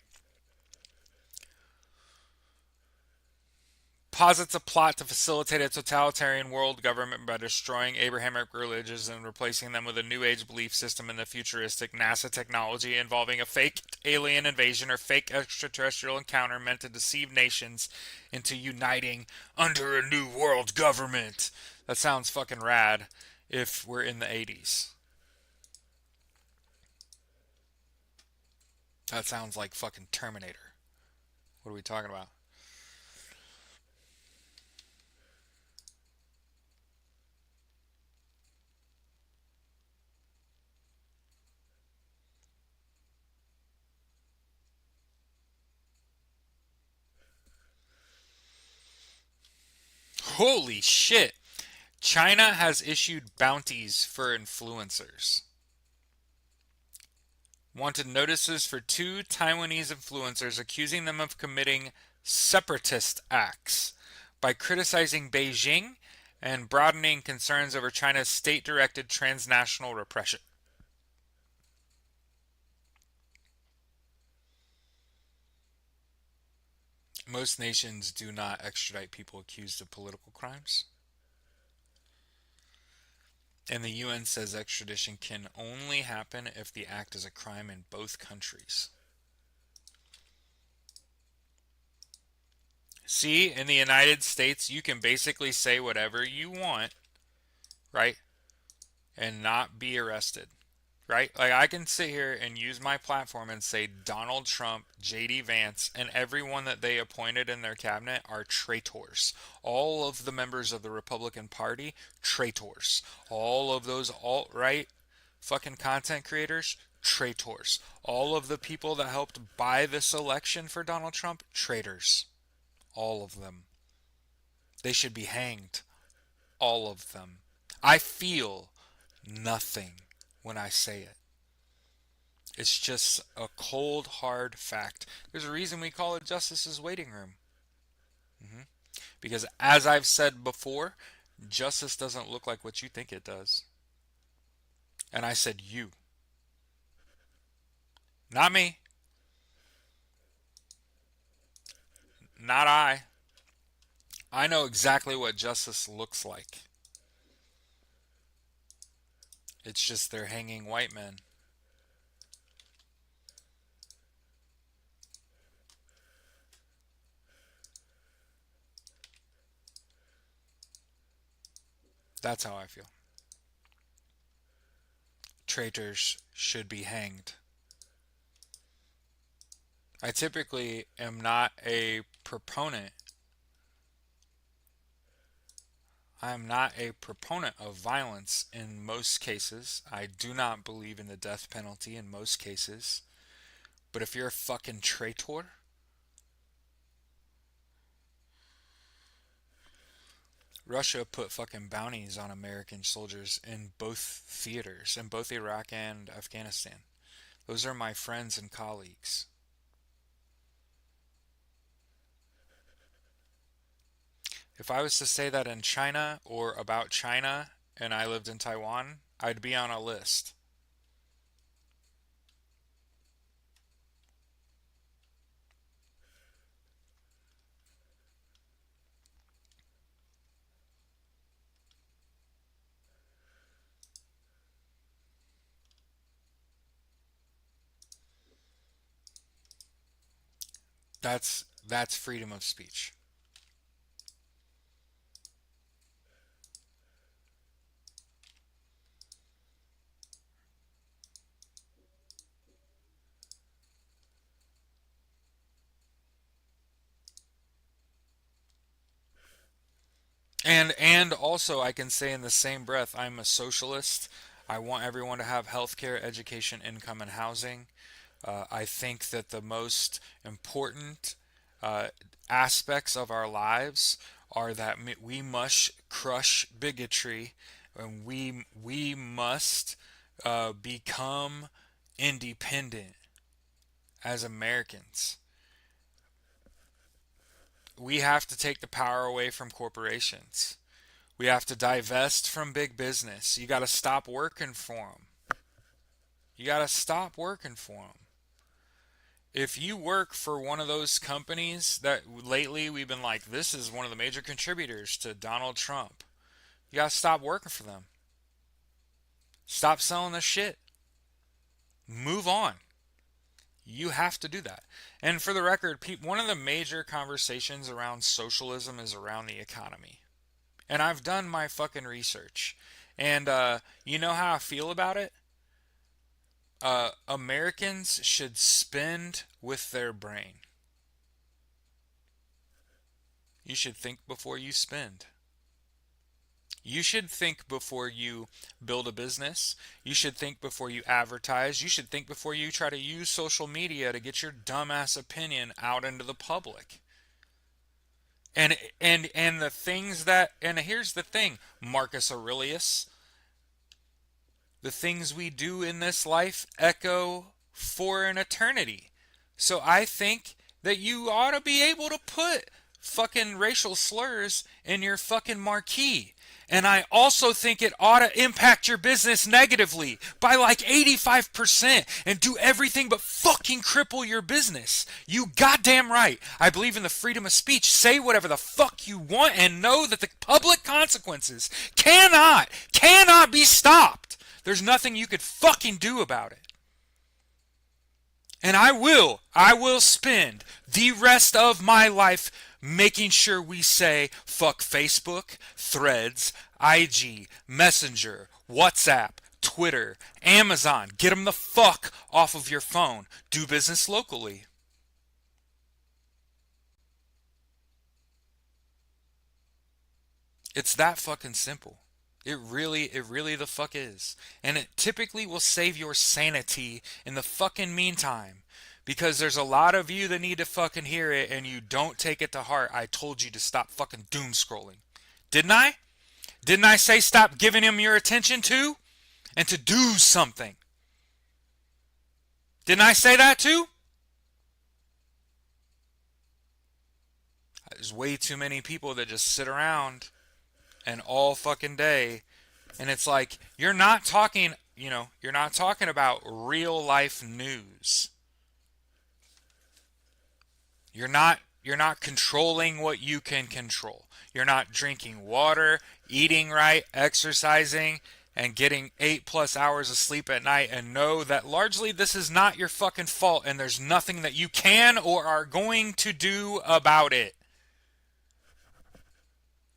Posits a plot to facilitate a totalitarian world government by destroying Abrahamic religions and replacing them with a New Age belief system in the futuristic NASA technology involving a fake alien invasion or fake extraterrestrial encounter meant to deceive nations into uniting under a new world government. That sounds fucking rad if we're in the 80s. That sounds like fucking Terminator. What are we talking about? Holy shit! China has issued bounties for influencers. Wanted notices for two Taiwanese influencers accusing them of committing separatist acts by criticizing Beijing and broadening concerns over China's state directed transnational repression. Most nations do not extradite people accused of political crimes. And the UN says extradition can only happen if the act is a crime in both countries. See, in the United States, you can basically say whatever you want, right? And not be arrested, right? Like, I can sit here and use my platform and say Donald Trump, JD Vance, and everyone that they appointed in their cabinet are traitors. All of the members of the Republican Party, traitors. All of those alt right fucking content creators, traitors. All of the people that helped buy this election for Donald Trump, traitors. All of them. They should be hanged. All of them. I feel nothing when I say it. It's just a cold, hard fact. There's a reason we call it Justice's Waiting Room. hmm Because, as I've said before, justice doesn't look like what you think it does. And I said you. Not me. Not I. I know exactly what justice looks like. It's just they're hanging white men. That's how I feel. Traitors should be hanged. I typically am not a proponent. I am not a proponent of violence in most cases. I do not believe in the death penalty in most cases. But if you're a fucking traitor, Russia put fucking bounties on American soldiers in both theaters, in both Iraq and Afghanistan. Those are my friends and colleagues. If I was to say that in China or about China and I lived in Taiwan, I'd be on a list. That's freedom of speech. And also I can say in the same breath I'm a socialist. I want everyone to have healthcare, education, income, and housing. I think that the most important uh, aspects of our lives are that we must crush bigotry, and we must become independent as Americans. We have to take the power away from corporations. We have to divest from big business. You got to stop working for them. You got to stop working for them. If you work for one of those companies that lately we've been like, this is one of the major contributors to Donald Trump, you got to stop working for them. Stop selling the shit. Move on. You have to do that. And for the record, one of the major conversations around socialism is around the economy. And I've done my fucking research. And you know how I feel about it? Americans should spend with their brain. You should think before you spend. You should think before you build a business. You should think before you advertise. You should think before you try to use social media to get your dumbass opinion out into the public. And the things that and here's the thing, Marcus Aurelius, the things we do in this life echo for an eternity. So I think that you ought to be able to put fucking racial slurs in your fucking marquee. And I also think it ought to impact your business negatively by like 85% and do everything but fucking cripple your business. You goddamn right. I believe in the freedom of speech. Say whatever the fuck you want and know that the public consequences cannot be stopped. There's nothing you could fucking do about it. And I will spend the rest of my life making sure we say fuck Facebook, Threads, IG, Messenger, WhatsApp, Twitter, Amazon. Get them the fuck off of your phone. Do business locally. It's that fucking simple. It really the fuck is. And it typically will save your sanity in the fucking meantime. Because there's a lot of you that need to fucking hear it and you don't take it to heart. I told you to stop fucking doom scrolling. Didn't I? Didn't I say stop giving him your attention too? And to do something? Didn't I say that too? There's way too many people that just sit around and all fucking day. And it's like, you're not talking, you're not talking about real life news. You're not controlling what you can control. You're not drinking water, eating right, exercising, and getting 8+ hours of sleep at night, and know that largely this is not your fucking fault and there's nothing that you can or are going to do about it.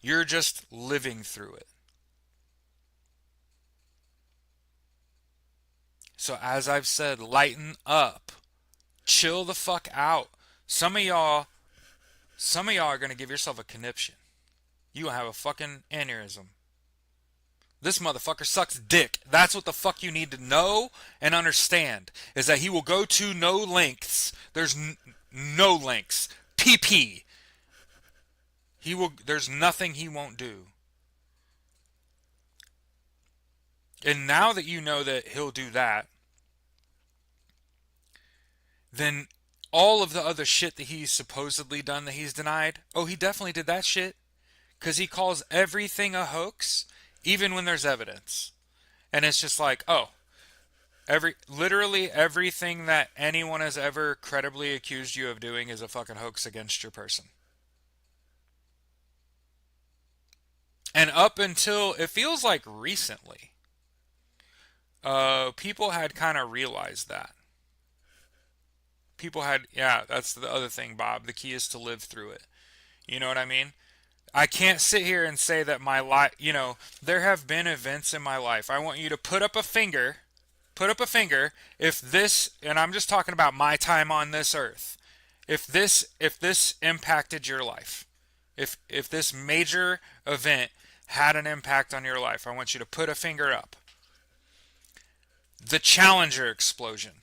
You're just living through it. So as I've said, lighten up. Chill the fuck out. Some of y'all are going to give yourself a conniption. You have a fucking aneurysm. This motherfucker sucks dick. That's what the fuck you need to know and understand. Is that he will go to no lengths. There's no lengths. PP. There's nothing he won't do. And now that you know that he'll do that, then all of the other shit that he's supposedly done that he's denied, oh, he definitely did that shit. Because he calls everything a hoax, even when there's evidence. And it's just like, oh, literally everything that anyone has ever credibly accused you of doing is a fucking hoax against your person. And up until, it feels like recently, people had kind of realized that. Yeah, that's the other thing, Bob. The key is to live through it. You know what I mean? I can't sit here and say that my life, there have been events in my life. I want you to put up a finger if this, and I'm just talking about my time on this earth. If this impacted your life. If this major event had an impact on your life, I want you to put a finger up. The Challenger explosion.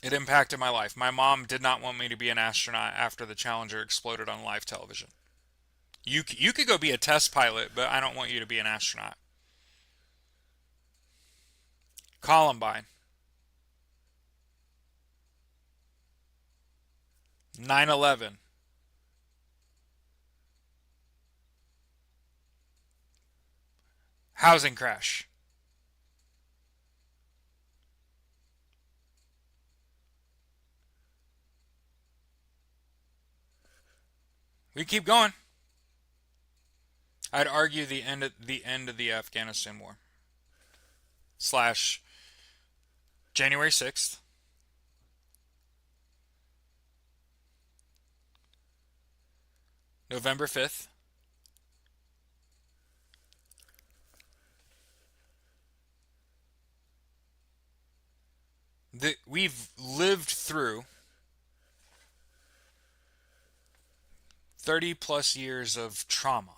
It impacted my life. My mom did not want me to be an astronaut after the Challenger exploded on live television. You could go be a test pilot, but I don't want you to be an astronaut. Columbine. 9/11. Housing crash. We keep going. I'd argue the end of the Afghanistan war slash January 6th. November 5th. We've lived through 30 plus years of trauma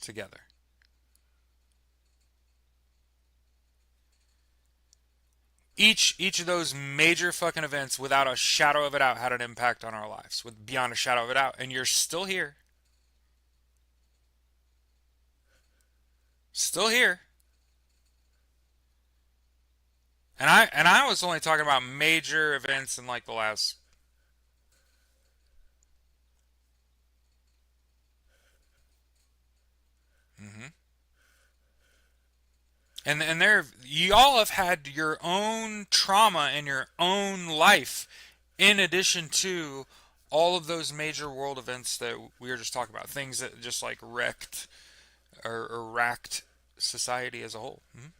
together. Each of those major fucking events, without a shadow of a doubt, had an impact on our lives, with beyond a shadow of a doubt. And you're still here, still here. And I was only talking about major events in like the last. Hmm. And there, y'all have had your own trauma in your own life, in addition to all of those major world events that we were just talking about, things that just like wrecked or racked society as a whole. Mhm.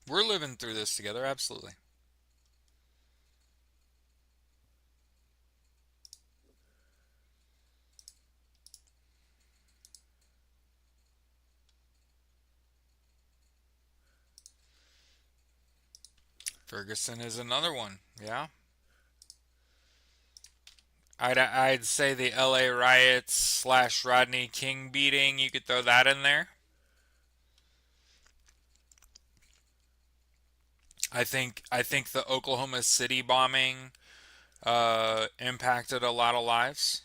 We're living through this together, absolutely. Ferguson is another one. Yeah. I'd say the LA riots slash Rodney King beating, you could throw that in there. I think the Oklahoma City bombing impacted a lot of lives.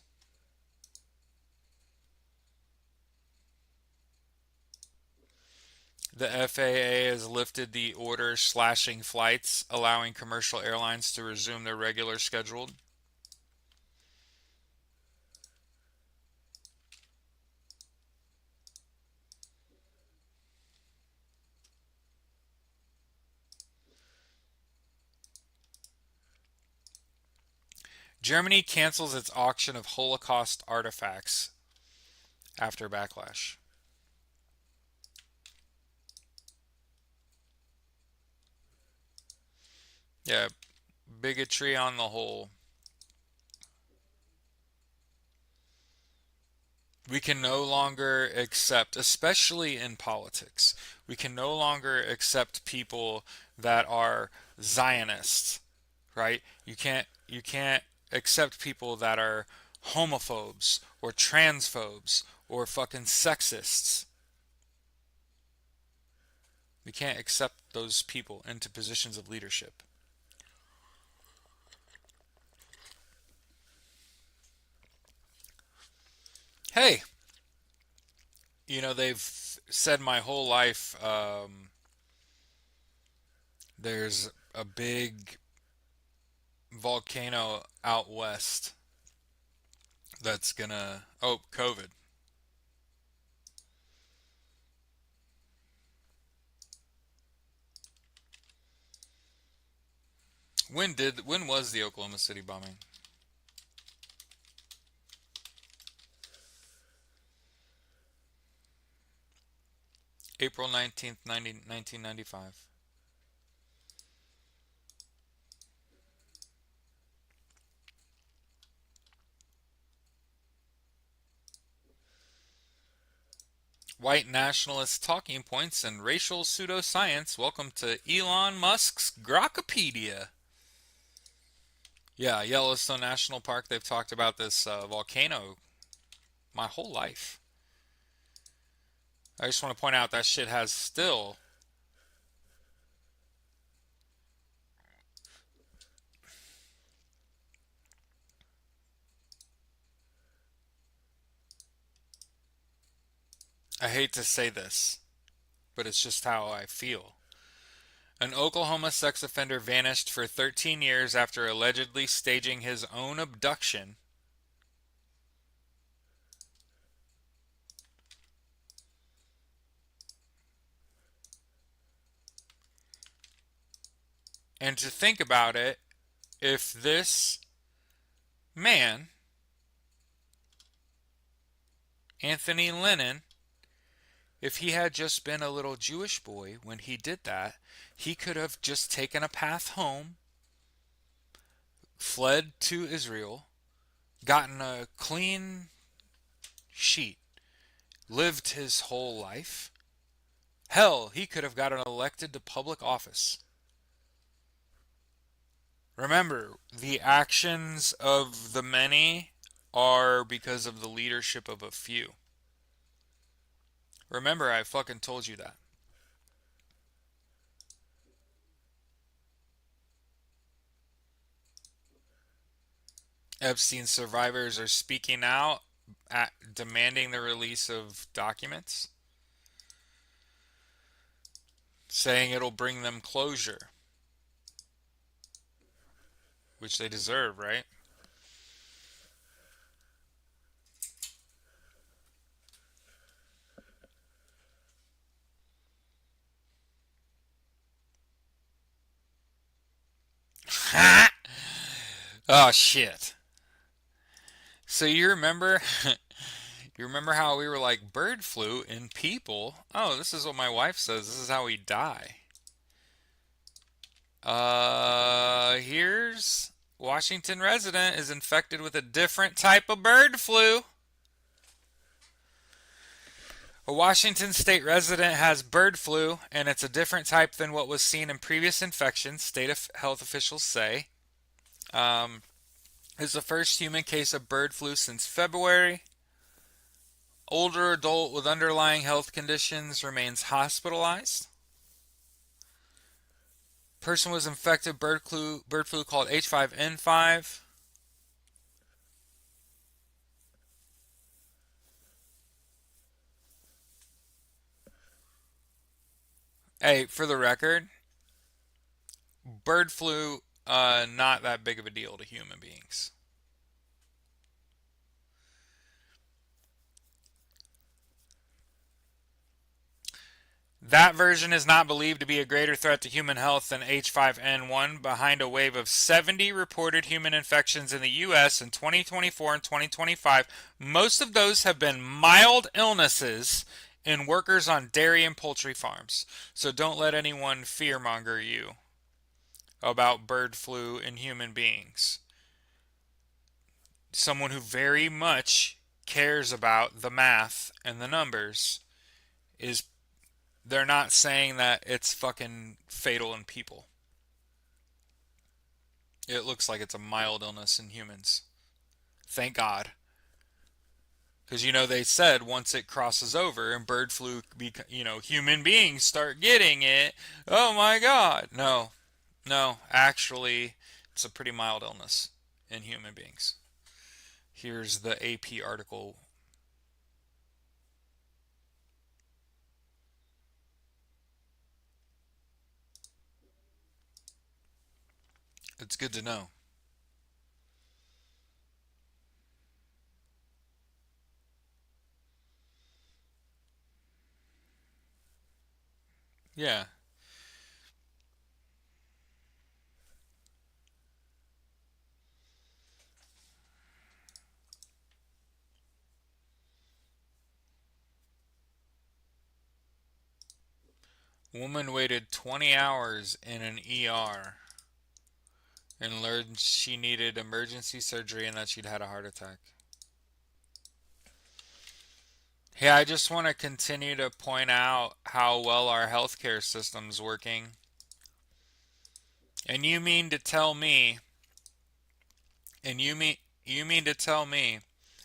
The FAA has lifted the order slashing flights, allowing commercial airlines to resume their regular scheduled. Germany cancels its auction of Holocaust artifacts after backlash. Yeah, bigotry on the whole. We can no longer accept, especially in politics, we can no longer accept people that are Zionists, right? You can't accept people that are homophobes or transphobes or fucking sexists. We can't accept those people into positions of leadership. Hey, they've said my whole life there's a big volcano out west that's gonna. Oh, COVID. When was the Oklahoma City bombing? April 19th, 1995. White nationalist talking points and racial pseudoscience. Welcome to Elon Musk's Grokpedia. Yeah, Yellowstone National Park. They've talked about this volcano my whole life. I just want to point out that shit has still. I hate to say this, but it's just how I feel. An Oklahoma sex offender vanished for 13 years after allegedly staging his own abduction. And to think about it, if this man, Anthony Lennon, if he had just been a little Jewish boy when he did that, he could have just taken a path home, fled to Israel, gotten a clean sheet, lived his whole life. Hell, he could have gotten elected to public office. Remember, the actions of the many are because of the leadership of a few. Remember, I fucking told you that. Epstein survivors are speaking out, demanding the release of documents, saying it'll bring them closure, which they deserve, right? Oh shit. So you remember you remember how we were like bird flu in people? Oh, this is what my wife says. This is how we die. Here's Washington resident is infected with a different type of bird flu. A Washington state resident has bird flu, and it's a different type than what was seen in previous infections, state health officials say. Um, Is the first human case of bird flu since February. Older adult with underlying health conditions remains hospitalized. Person was infected bird flu called H5N5. Hey, for the record, bird flu not that big of a deal to human beings. That version is not believed to be a greater threat to human health than H5N1, behind a wave of 70 reported human infections in the US in 2024 and 2025. Most of those have been mild illnesses in workers on dairy and poultry farms. So don't let anyone fearmonger you about bird flu in human beings. Someone who very much cares about the math and the numbers is they're not saying that it's fucking fatal in people. It looks like it's a mild illness in humans. Thank God. Because, they said once it crosses over and bird flu, human beings start getting it, oh my God. No, no, actually, it's a pretty mild illness in human beings. Here's the AP article. It's good to know. Yeah. Woman waited 20 hours in an ER and learned she needed emergency surgery and that she'd had a heart attack. Yeah, I just want to continue to point out how well our healthcare system's working. And you mean to tell me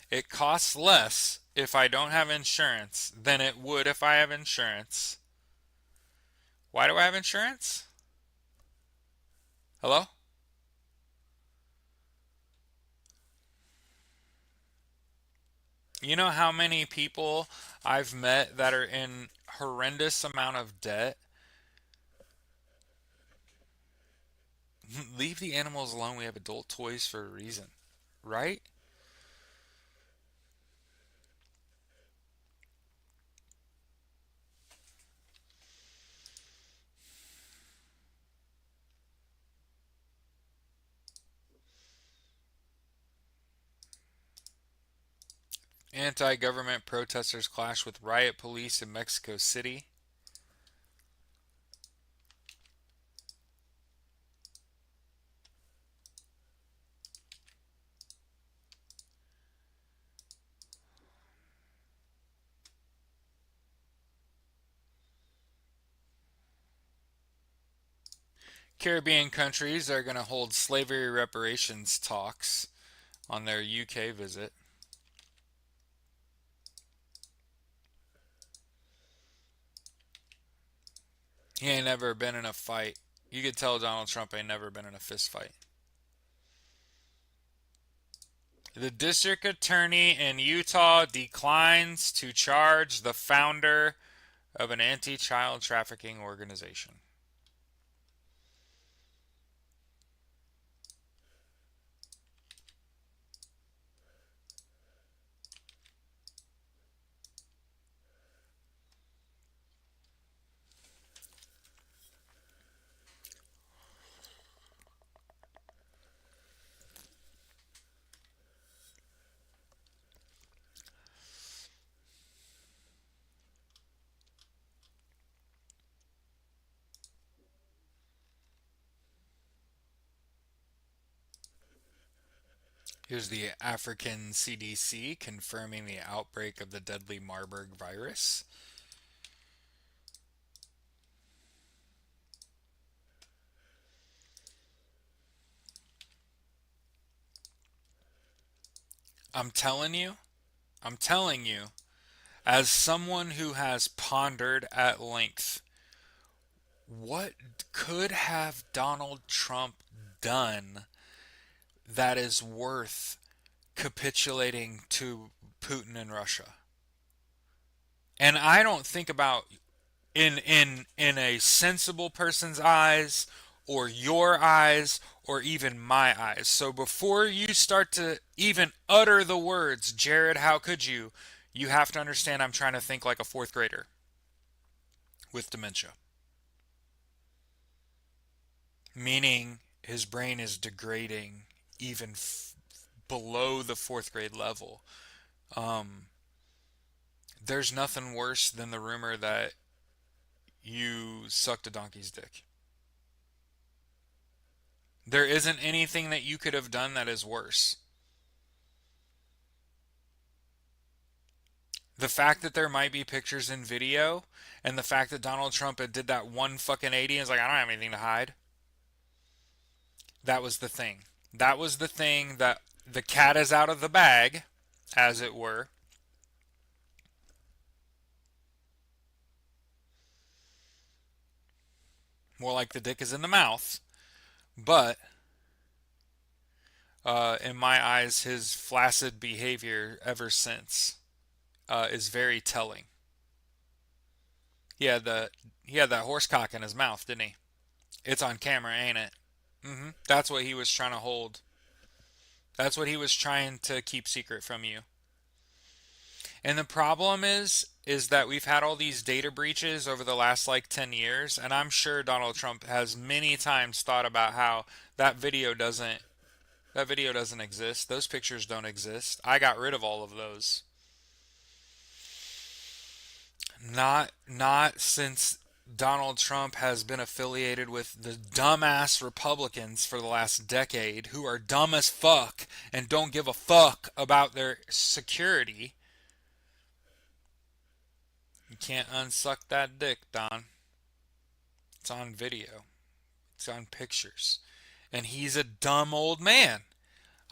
it costs less if I don't have insurance than it would if I have insurance. Why do I have insurance? Hello? You know how many people I've met that are in horrendous amount of debt? Leave the animals alone. We have adult toys for a reason, right? Anti-government protesters clash with riot police in Mexico City. Caribbean countries are going to hold slavery reparations talks on their UK visit. He ain't never been in a fight. You could tell Donald Trump ain't never been in a fist fight. The district attorney in Utah declines to charge the founder of an anti child trafficking organization. Here's the African CDC confirming the outbreak of the deadly Marburg virus. I'm telling you, I'm telling you, as someone who has pondered at length, what could have Donald Trump done that is worth capitulating to Putin and Russia? And I don't think about in a sensible person's eyes or your eyes or even my eyes. So before you start to even utter the words, Jared, how could you? You have to understand I'm trying to think like a fourth grader with dementia. Meaning his brain is degrading even below the fourth grade level. Um, there's nothing worse than the rumor that you sucked a donkey's dick. There isn't anything that you could have done that is worse. The fact that there might be pictures and video, and the fact that Donald Trump had did that one fucking 80 and is like, I don't have anything to hide. That was the thing. That was the thing that the cat is out of the bag, as it were. More like the dick is in the mouth. But in my eyes, his flaccid behavior ever since is very telling. He had the he had that horse cock in his mouth, didn't he? It's on camera, ain't it? That's what he was trying to hold. That's what he was trying to keep secret from you. And the problem is that we've had all these data breaches over the last like 10 years, and I'm sure Donald Trump has many times thought about how that video doesn't that video doesn't exist. Those pictures don't exist. I got rid of all of those. Not since Donald Trump has been affiliated with the dumbass Republicans for the last decade who are dumb as fuck and don't give a fuck about their security. You can't unsuck that dick, Don. It's on video. It's on pictures. And he's a dumb old man.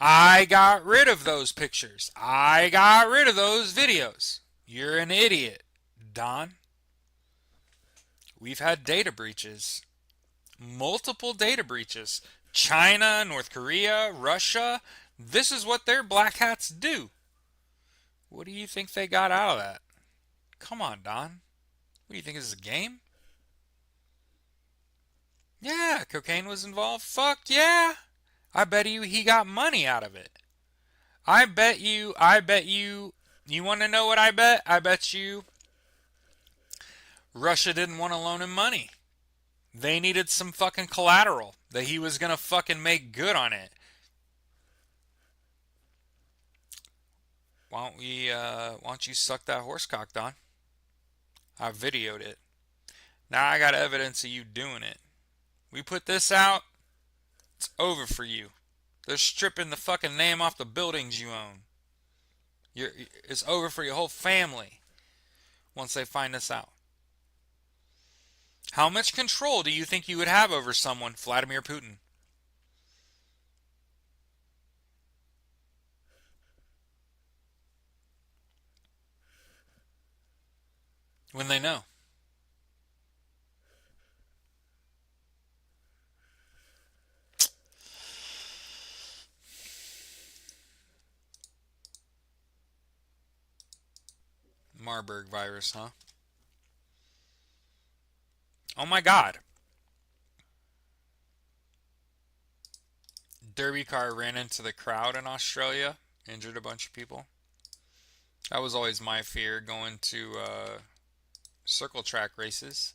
I got rid of those pictures. I got rid of those videos. You're an idiot, Don. We've had data breaches. Multiple data breaches. China, North Korea, Russia. This is what their black hats do. What do you think they got out of that? Come on, Don. What do you think this is a game? Yeah, cocaine was involved. Fuck yeah. I bet you he got money out of it. You want to know what I bet? I bet you Russia didn't want to loan him money. They needed some fucking collateral that he was gonna fucking make good on it. Why don't you suck that horse cock, Don? I videoed it. Now I got evidence of you doing it. We put this out, it's over for you. They're stripping the fucking name off the buildings you own. It's over for your whole family once they find this out. How much control do you think you would have over someone, Vladimir Putin, when they know? Marburg virus, huh? Oh my god. Derby car ran into the crowd in Australia, injured a bunch of people. That was always my fear going to circle track races.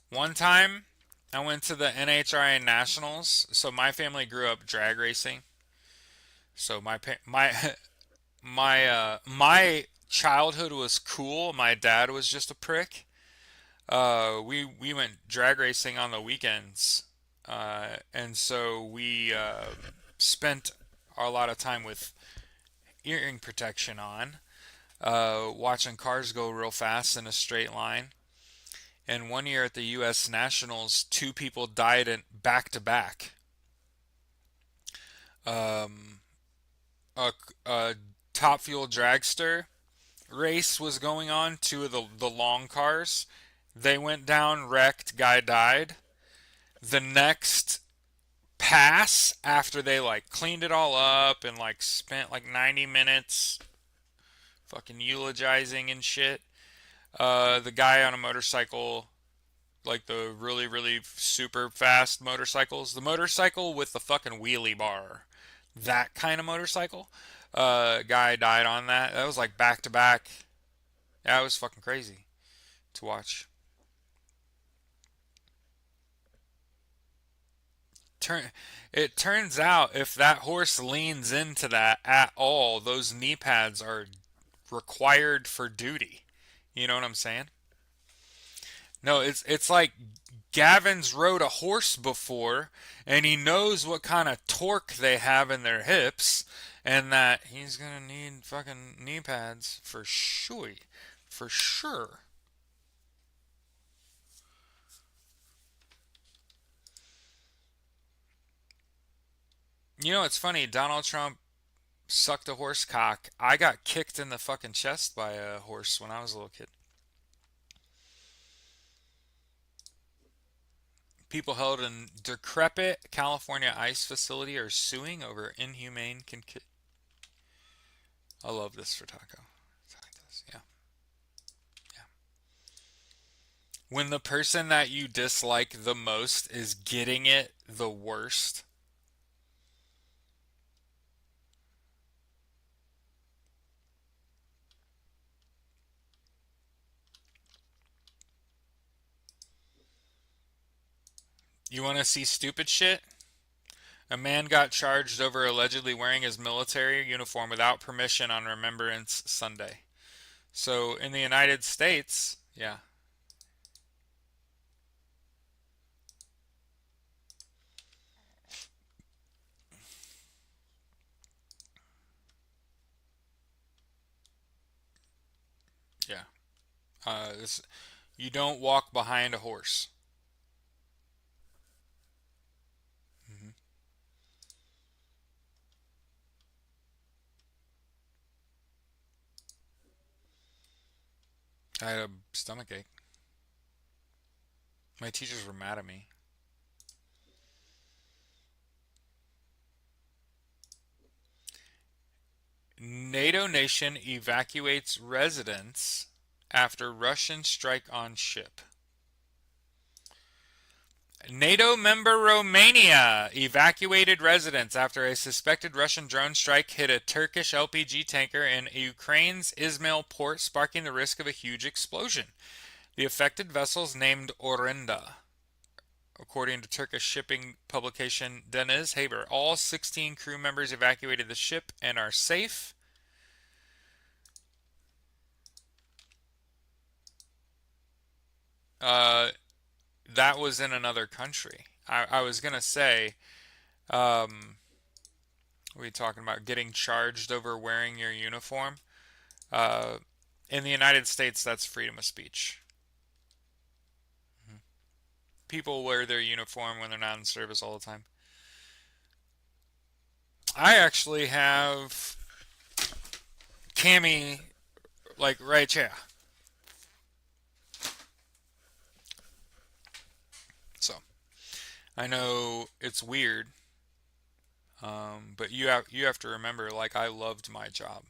One time, I went to the NHRA Nationals. So my family grew up drag racing. So my childhood was cool. My dad was just a prick. We went drag racing on the weekends, and so we spent a lot of time with earring protection on, watching cars go real fast in a straight line. And one year at the U.S. Nationals, two people died in back to back. Um, a Top Fuel Dragster race was going on, two of the long cars. They went down, wrecked, guy died. The next pass, after they like cleaned it all up and like spent like 90 minutes fucking eulogizing and shit, the guy on a motorcycle, like the really, really super fast motorcycles, the motorcycle with the fucking wheelie bar, that kind of motorcycle, guy died on that. That was like back to back. That was fucking crazy to watch. Turn, it turns out if that horse leans into that at all, those knee pads are required for duty. You know what I'm saying? No, it's like Gavin's rode a horse before, and he knows what kind of torque they have in their hips, and that he's gonna need fucking knee pads for sure, for sure. You know, it's funny. Donald Trump sucked a horse cock. I got kicked in the fucking chest by a horse when I was a little kid. People held in decrepit California ice facility are suing over inhumane. I love this for Taco. Yeah, yeah. When the person that you dislike the most is getting it the worst. You want to see stupid shit? A man got charged over allegedly wearing his military uniform without permission on Remembrance Sunday. So in the United States, yeah, yeah. This, you don't walk behind a horse. Hmm. I had a stomach ache. My teachers were mad at me. NATO nation evacuates residents after Russian strike on ship. NATO member Romania evacuated residents after a suspected Russian drone strike hit a Turkish LPG tanker in Ukraine's Izmail port, sparking the risk of a huge explosion. The affected vessels named Orenda, according to Turkish shipping publication Deniz Haber. All 16 crew members evacuated the ship and are safe. Uh, that was in another country. I was gonna say, um, what are we talking about? Getting charged over wearing your uniform. Uh, in the United States, that's freedom of speech. People wear their uniform when they're not in service all the time. I actually have Cammy like right here. So I know it's weird, but you have to remember, like I loved my job.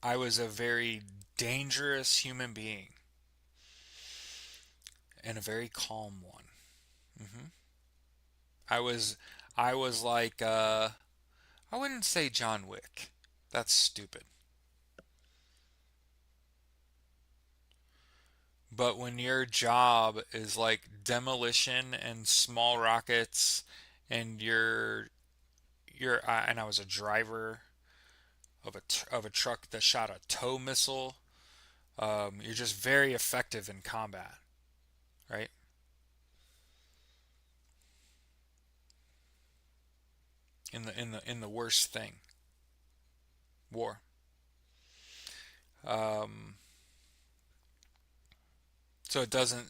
I was a very dangerous human being and a very calm one. Hmm. I was I was like I wouldn't say John Wick. That's stupid. But when your job is like demolition and small rockets, and and I was a driver of a truck that shot a tow missile. You're just very effective in combat, right? In the worst thing, war. Um, so it doesn't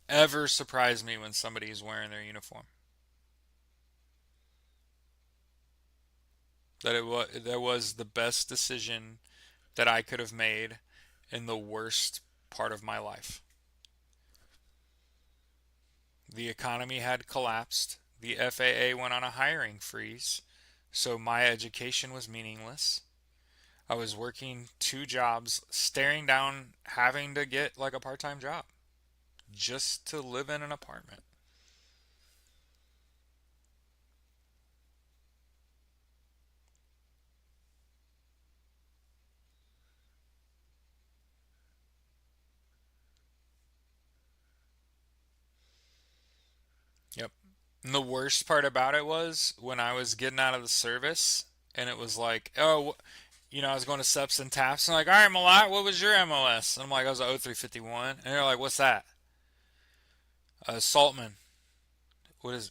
ever surprise me when somebody is wearing their uniform. that was the best decision that I could have made in the worst part of my life. The economy had collapsed. The FAA went on a hiring freeze. So my education was meaningless. I was working two jobs, staring down having to get like a part time job just to live in an apartment. Yep. And the worst part about it was when I was getting out of the service and it was like, oh, I was going to Steps and Taps and like, all right, Malat, what was your MOS? And I'm like, I was a 0351. And they're like, what's that? Saltman. What is,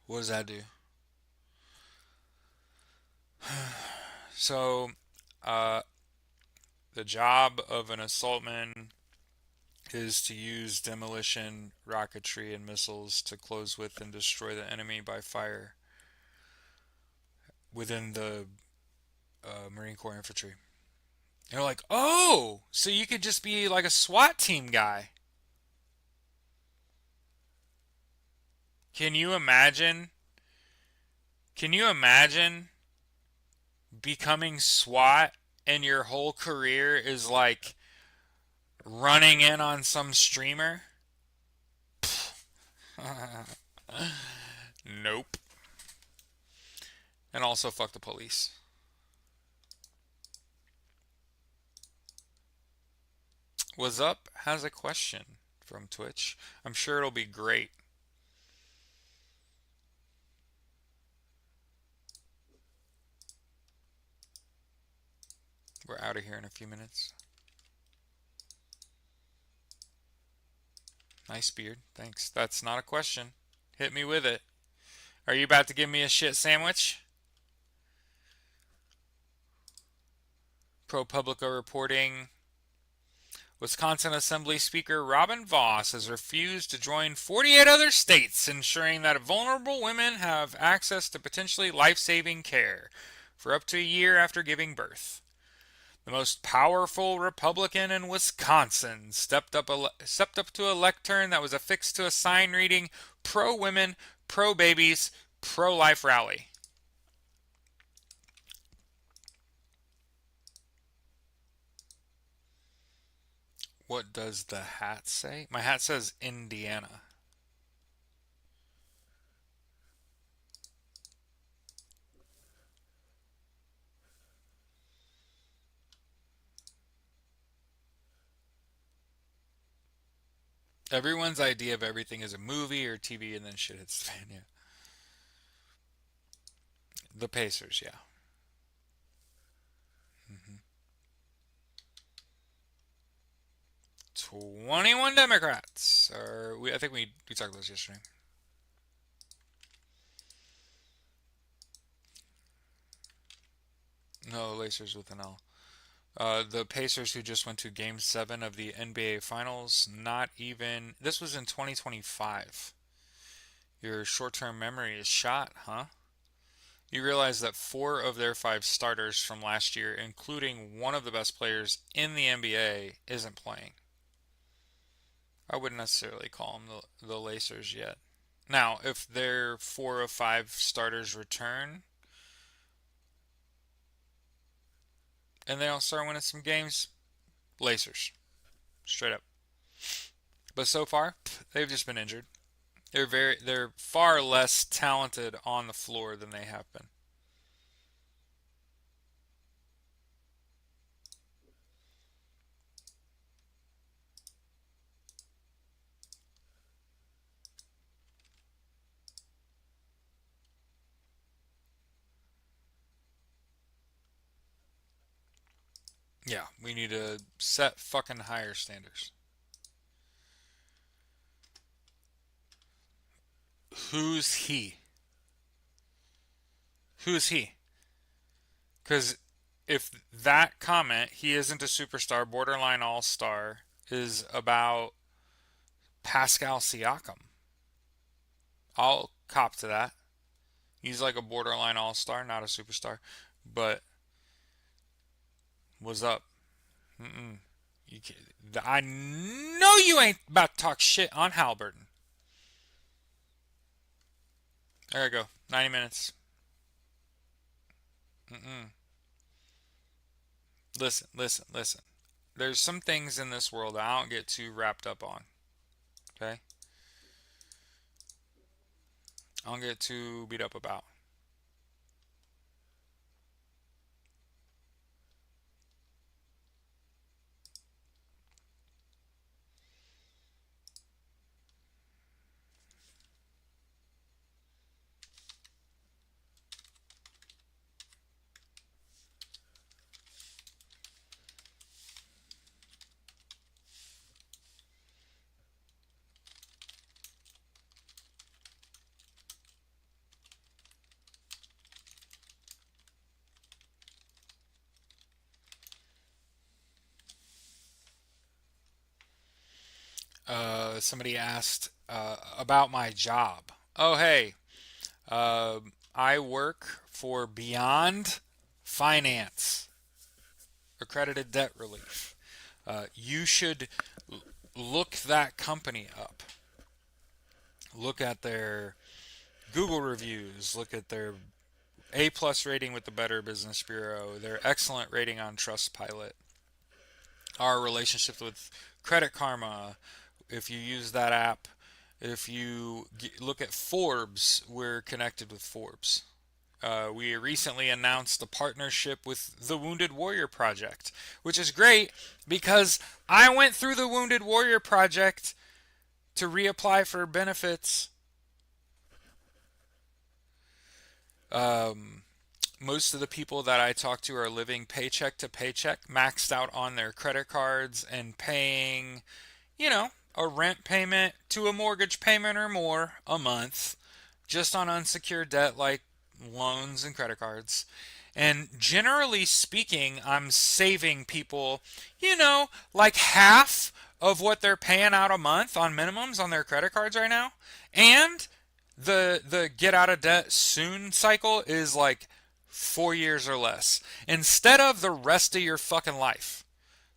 what does that do? So, uh, the job of an assaultman is to use demolition, rocketry, and missiles to close with and destroy the enemy by fire within the Marine Corps infantry. And they're like, oh, so you could just be like a SWAT team guy. Can you imagine? Can you imagine becoming SWAT and your whole career is like running in on some streamer? Nope. And also fuck the police. What's up has a question from Twitch. I'm sure it'll be great. We're out of here in a few minutes. Nice beard. Thanks. That's not a question. Hit me with it. Are you about to give me a shit sandwich? ProPublica reporting Wisconsin Assembly Speaker Robin Vos has refused to join 48 other states ensuring that vulnerable women have access to potentially life-saving care for up to a year after giving birth. The most powerful Republican in Wisconsin stepped up to a lectern that was affixed to a sign reading "Pro Women, Pro Babies, Pro Life Rally." What does the hat say? My hat says Indiana. Everyone's idea of everything is a movie or TV and then shit hits the fan, yeah. The Pacers, yeah. hmm 21 Democrats. I think we talked about this yesterday. No, Lacers with an L. The Pacers who just went to Game 7 of the NBA Finals, not even. This was in 2025. Your short term memory is shot, huh? You realize that four of their five starters from last year, including one of the best players in the NBA, isn't playing. I wouldn't necessarily call them the Lacers yet. Now, if their four of five starters return and they don't start winning some games, Lacers. Straight up. But so far, they've just been injured. They're far less talented on the floor than they have been. Yeah, we need to set fucking higher standards. Who's he? Who's he? Because if that comment, he isn't a superstar, borderline all star, is about Pascal Siakam, I'll cop to that. He's like a borderline all-star, not a superstar. But what's up? Mm-mm. You I know you ain't about to talk shit on Halliburton. There I go. 90 minutes. Mm-mm. Listen, listen, listen. There's some things in this world that I don't get too wrapped up on. Okay? I don't get too beat up about. Somebody asked about my job. Oh, hey, I work for Beyond Finance, accredited debt relief. You should look that company up. Look at their Google reviews. Look at their A plus rating with the Better Business Bureau. Their excellent rating on Trustpilot. Our relationship with Credit Karma. If you use that app, if you look at Forbes, we're connected with Forbes. We recently announced a partnership with the Wounded Warrior Project, which is great because I went through the Wounded Warrior Project to reapply for benefits. Um, Most of the people that I talk to are living paycheck to paycheck, maxed out on their credit cards and paying, you know, a rent payment to a mortgage payment or more a month just on unsecured debt like loans and credit cards. And generally speaking, I'm saving people, like half of what they're paying out a month on minimums on their credit cards right now. And the get out of debt soon cycle is like 4 years or less instead of the rest of your fucking life.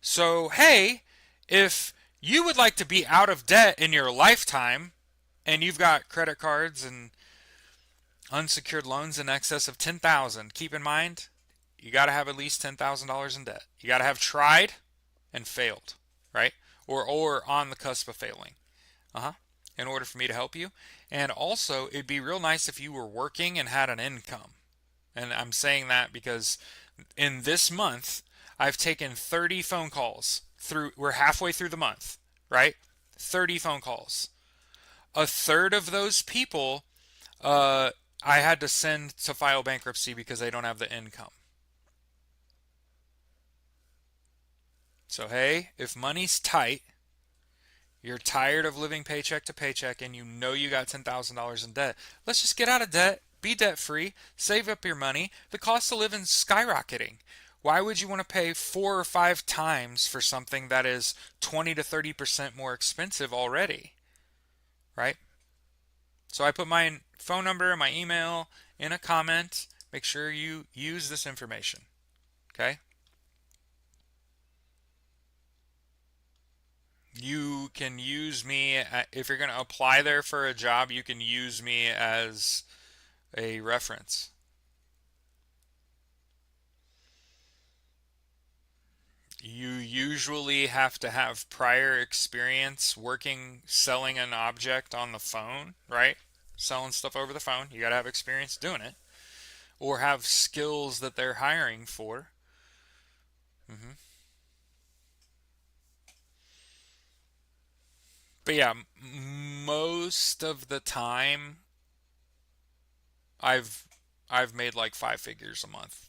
So, hey, if you would like to be out of debt in your lifetime and you've got credit cards and unsecured loans in excess of 10,000, keep in mind you got to have at least $10,000 in debt. You got to have tried and failed, right? Or on the cusp of failing. Uh-huh. In order for me to help you. And also, it'd be real nice if you were working and had an income. And I'm saying that because in this month, I've taken 30 phone calls through, we're halfway through the month, right? 30 phone calls. A third of those people, uh, I had to send to file bankruptcy because they don't have the income. So, hey, if money's tight, you're tired of living paycheck to paycheck, and you know you got $10,000 in debt, let's just get out of debt, be debt free, save up your money. The cost of living is skyrocketing. Why would you want to pay 4 or 5 times for something that is 20 to 30% more expensive already? Right? So I put my phone number and my email in a comment. Make sure you use this information. Okay? You can use me, if you're going to apply there for a job, you can use me as a reference. You usually have to have prior experience working, selling an object on the phone, right? Selling stuff over the phone. You got to have experience doing it or have skills that they're hiring for. hmm But yeah, most of the time I've I've made like 5 figures a month,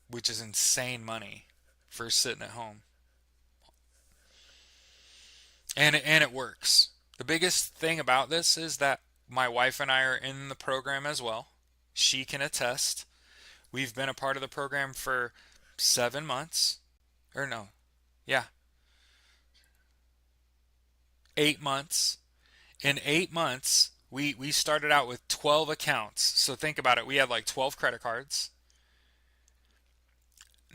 which is insane money for sitting at home. And it works. The biggest thing about this is that my wife and I are in the program as well. She can attest. We've been a part of the program for 7 months. Or no, yeah, 8 months. In 8 months, We started out with 12 accounts. So think about it. We had like 12 credit cards.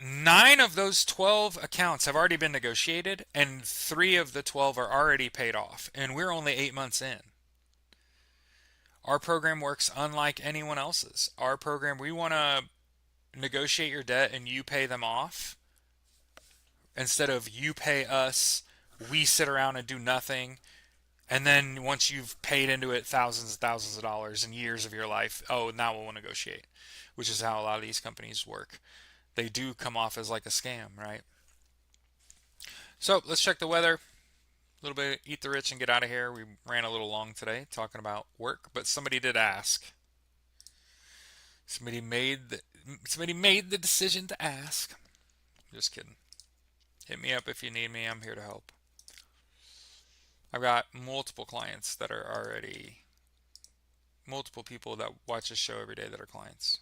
9 of those 12 accounts have already been negotiated, and 3 of the 12 are already paid off. And we're only 8 months in. Our program works unlike anyone else's. Our program, we want to negotiate your debt and you pay them off instead of you pay us, we sit around and do nothing. And then once you've paid into it thousands and thousands of dollars and years of your life, oh, now we'll negotiate, which is how a lot of these companies work. They do come off as like a scam, right? So let's check the weather. A little bit, eat the rich and get out of here. We ran a little long today talking about work, but somebody did ask. Somebody made the decision to ask. Just kidding. Hit me up if you need me. I'm here to help. I've got multiple clients that are already multiple people that watch this show every day that are clients.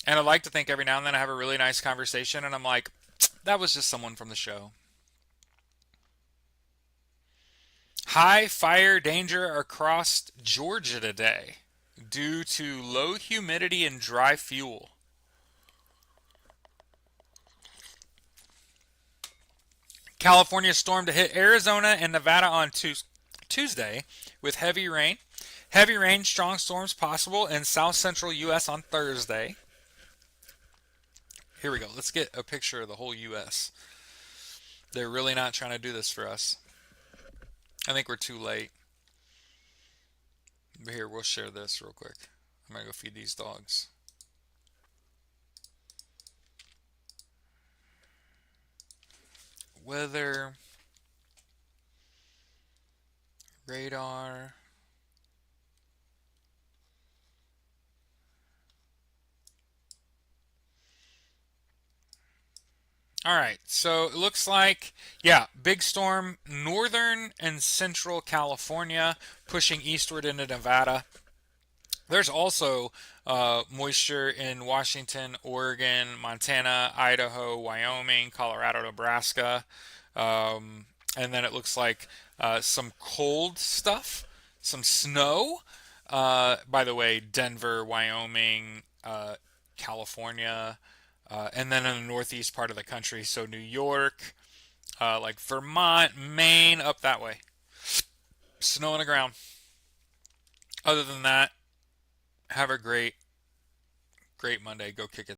And I like to think every now and then I have a really nice conversation and I'm like, that was just someone from the show. High fire danger across Georgia today due to low humidity and dry fuel. California storm to hit Arizona and Nevada on Tuesday with heavy rain. Heavy rain, strong storms possible in south central U.S. on Thursday. Here we go. Let's get a picture of the whole U.S. They're really not trying to do this for us. I think we're too late. But here, we'll share this real quick. I'm going to go feed these dogs. Weather. Radar. All right, so it looks like, yeah, big storm, northern and central California, pushing eastward into Nevada. There's also moisture in Washington, Oregon, Montana, Idaho, Wyoming, Colorado, Nebraska. And then it looks like some cold stuff, some snow. By the way, Denver, Wyoming, California, and then in the northeast part of the country, so New York, like Vermont, Maine, up that way. Snow on the ground. Other than that, have a great Monday. Go kick it.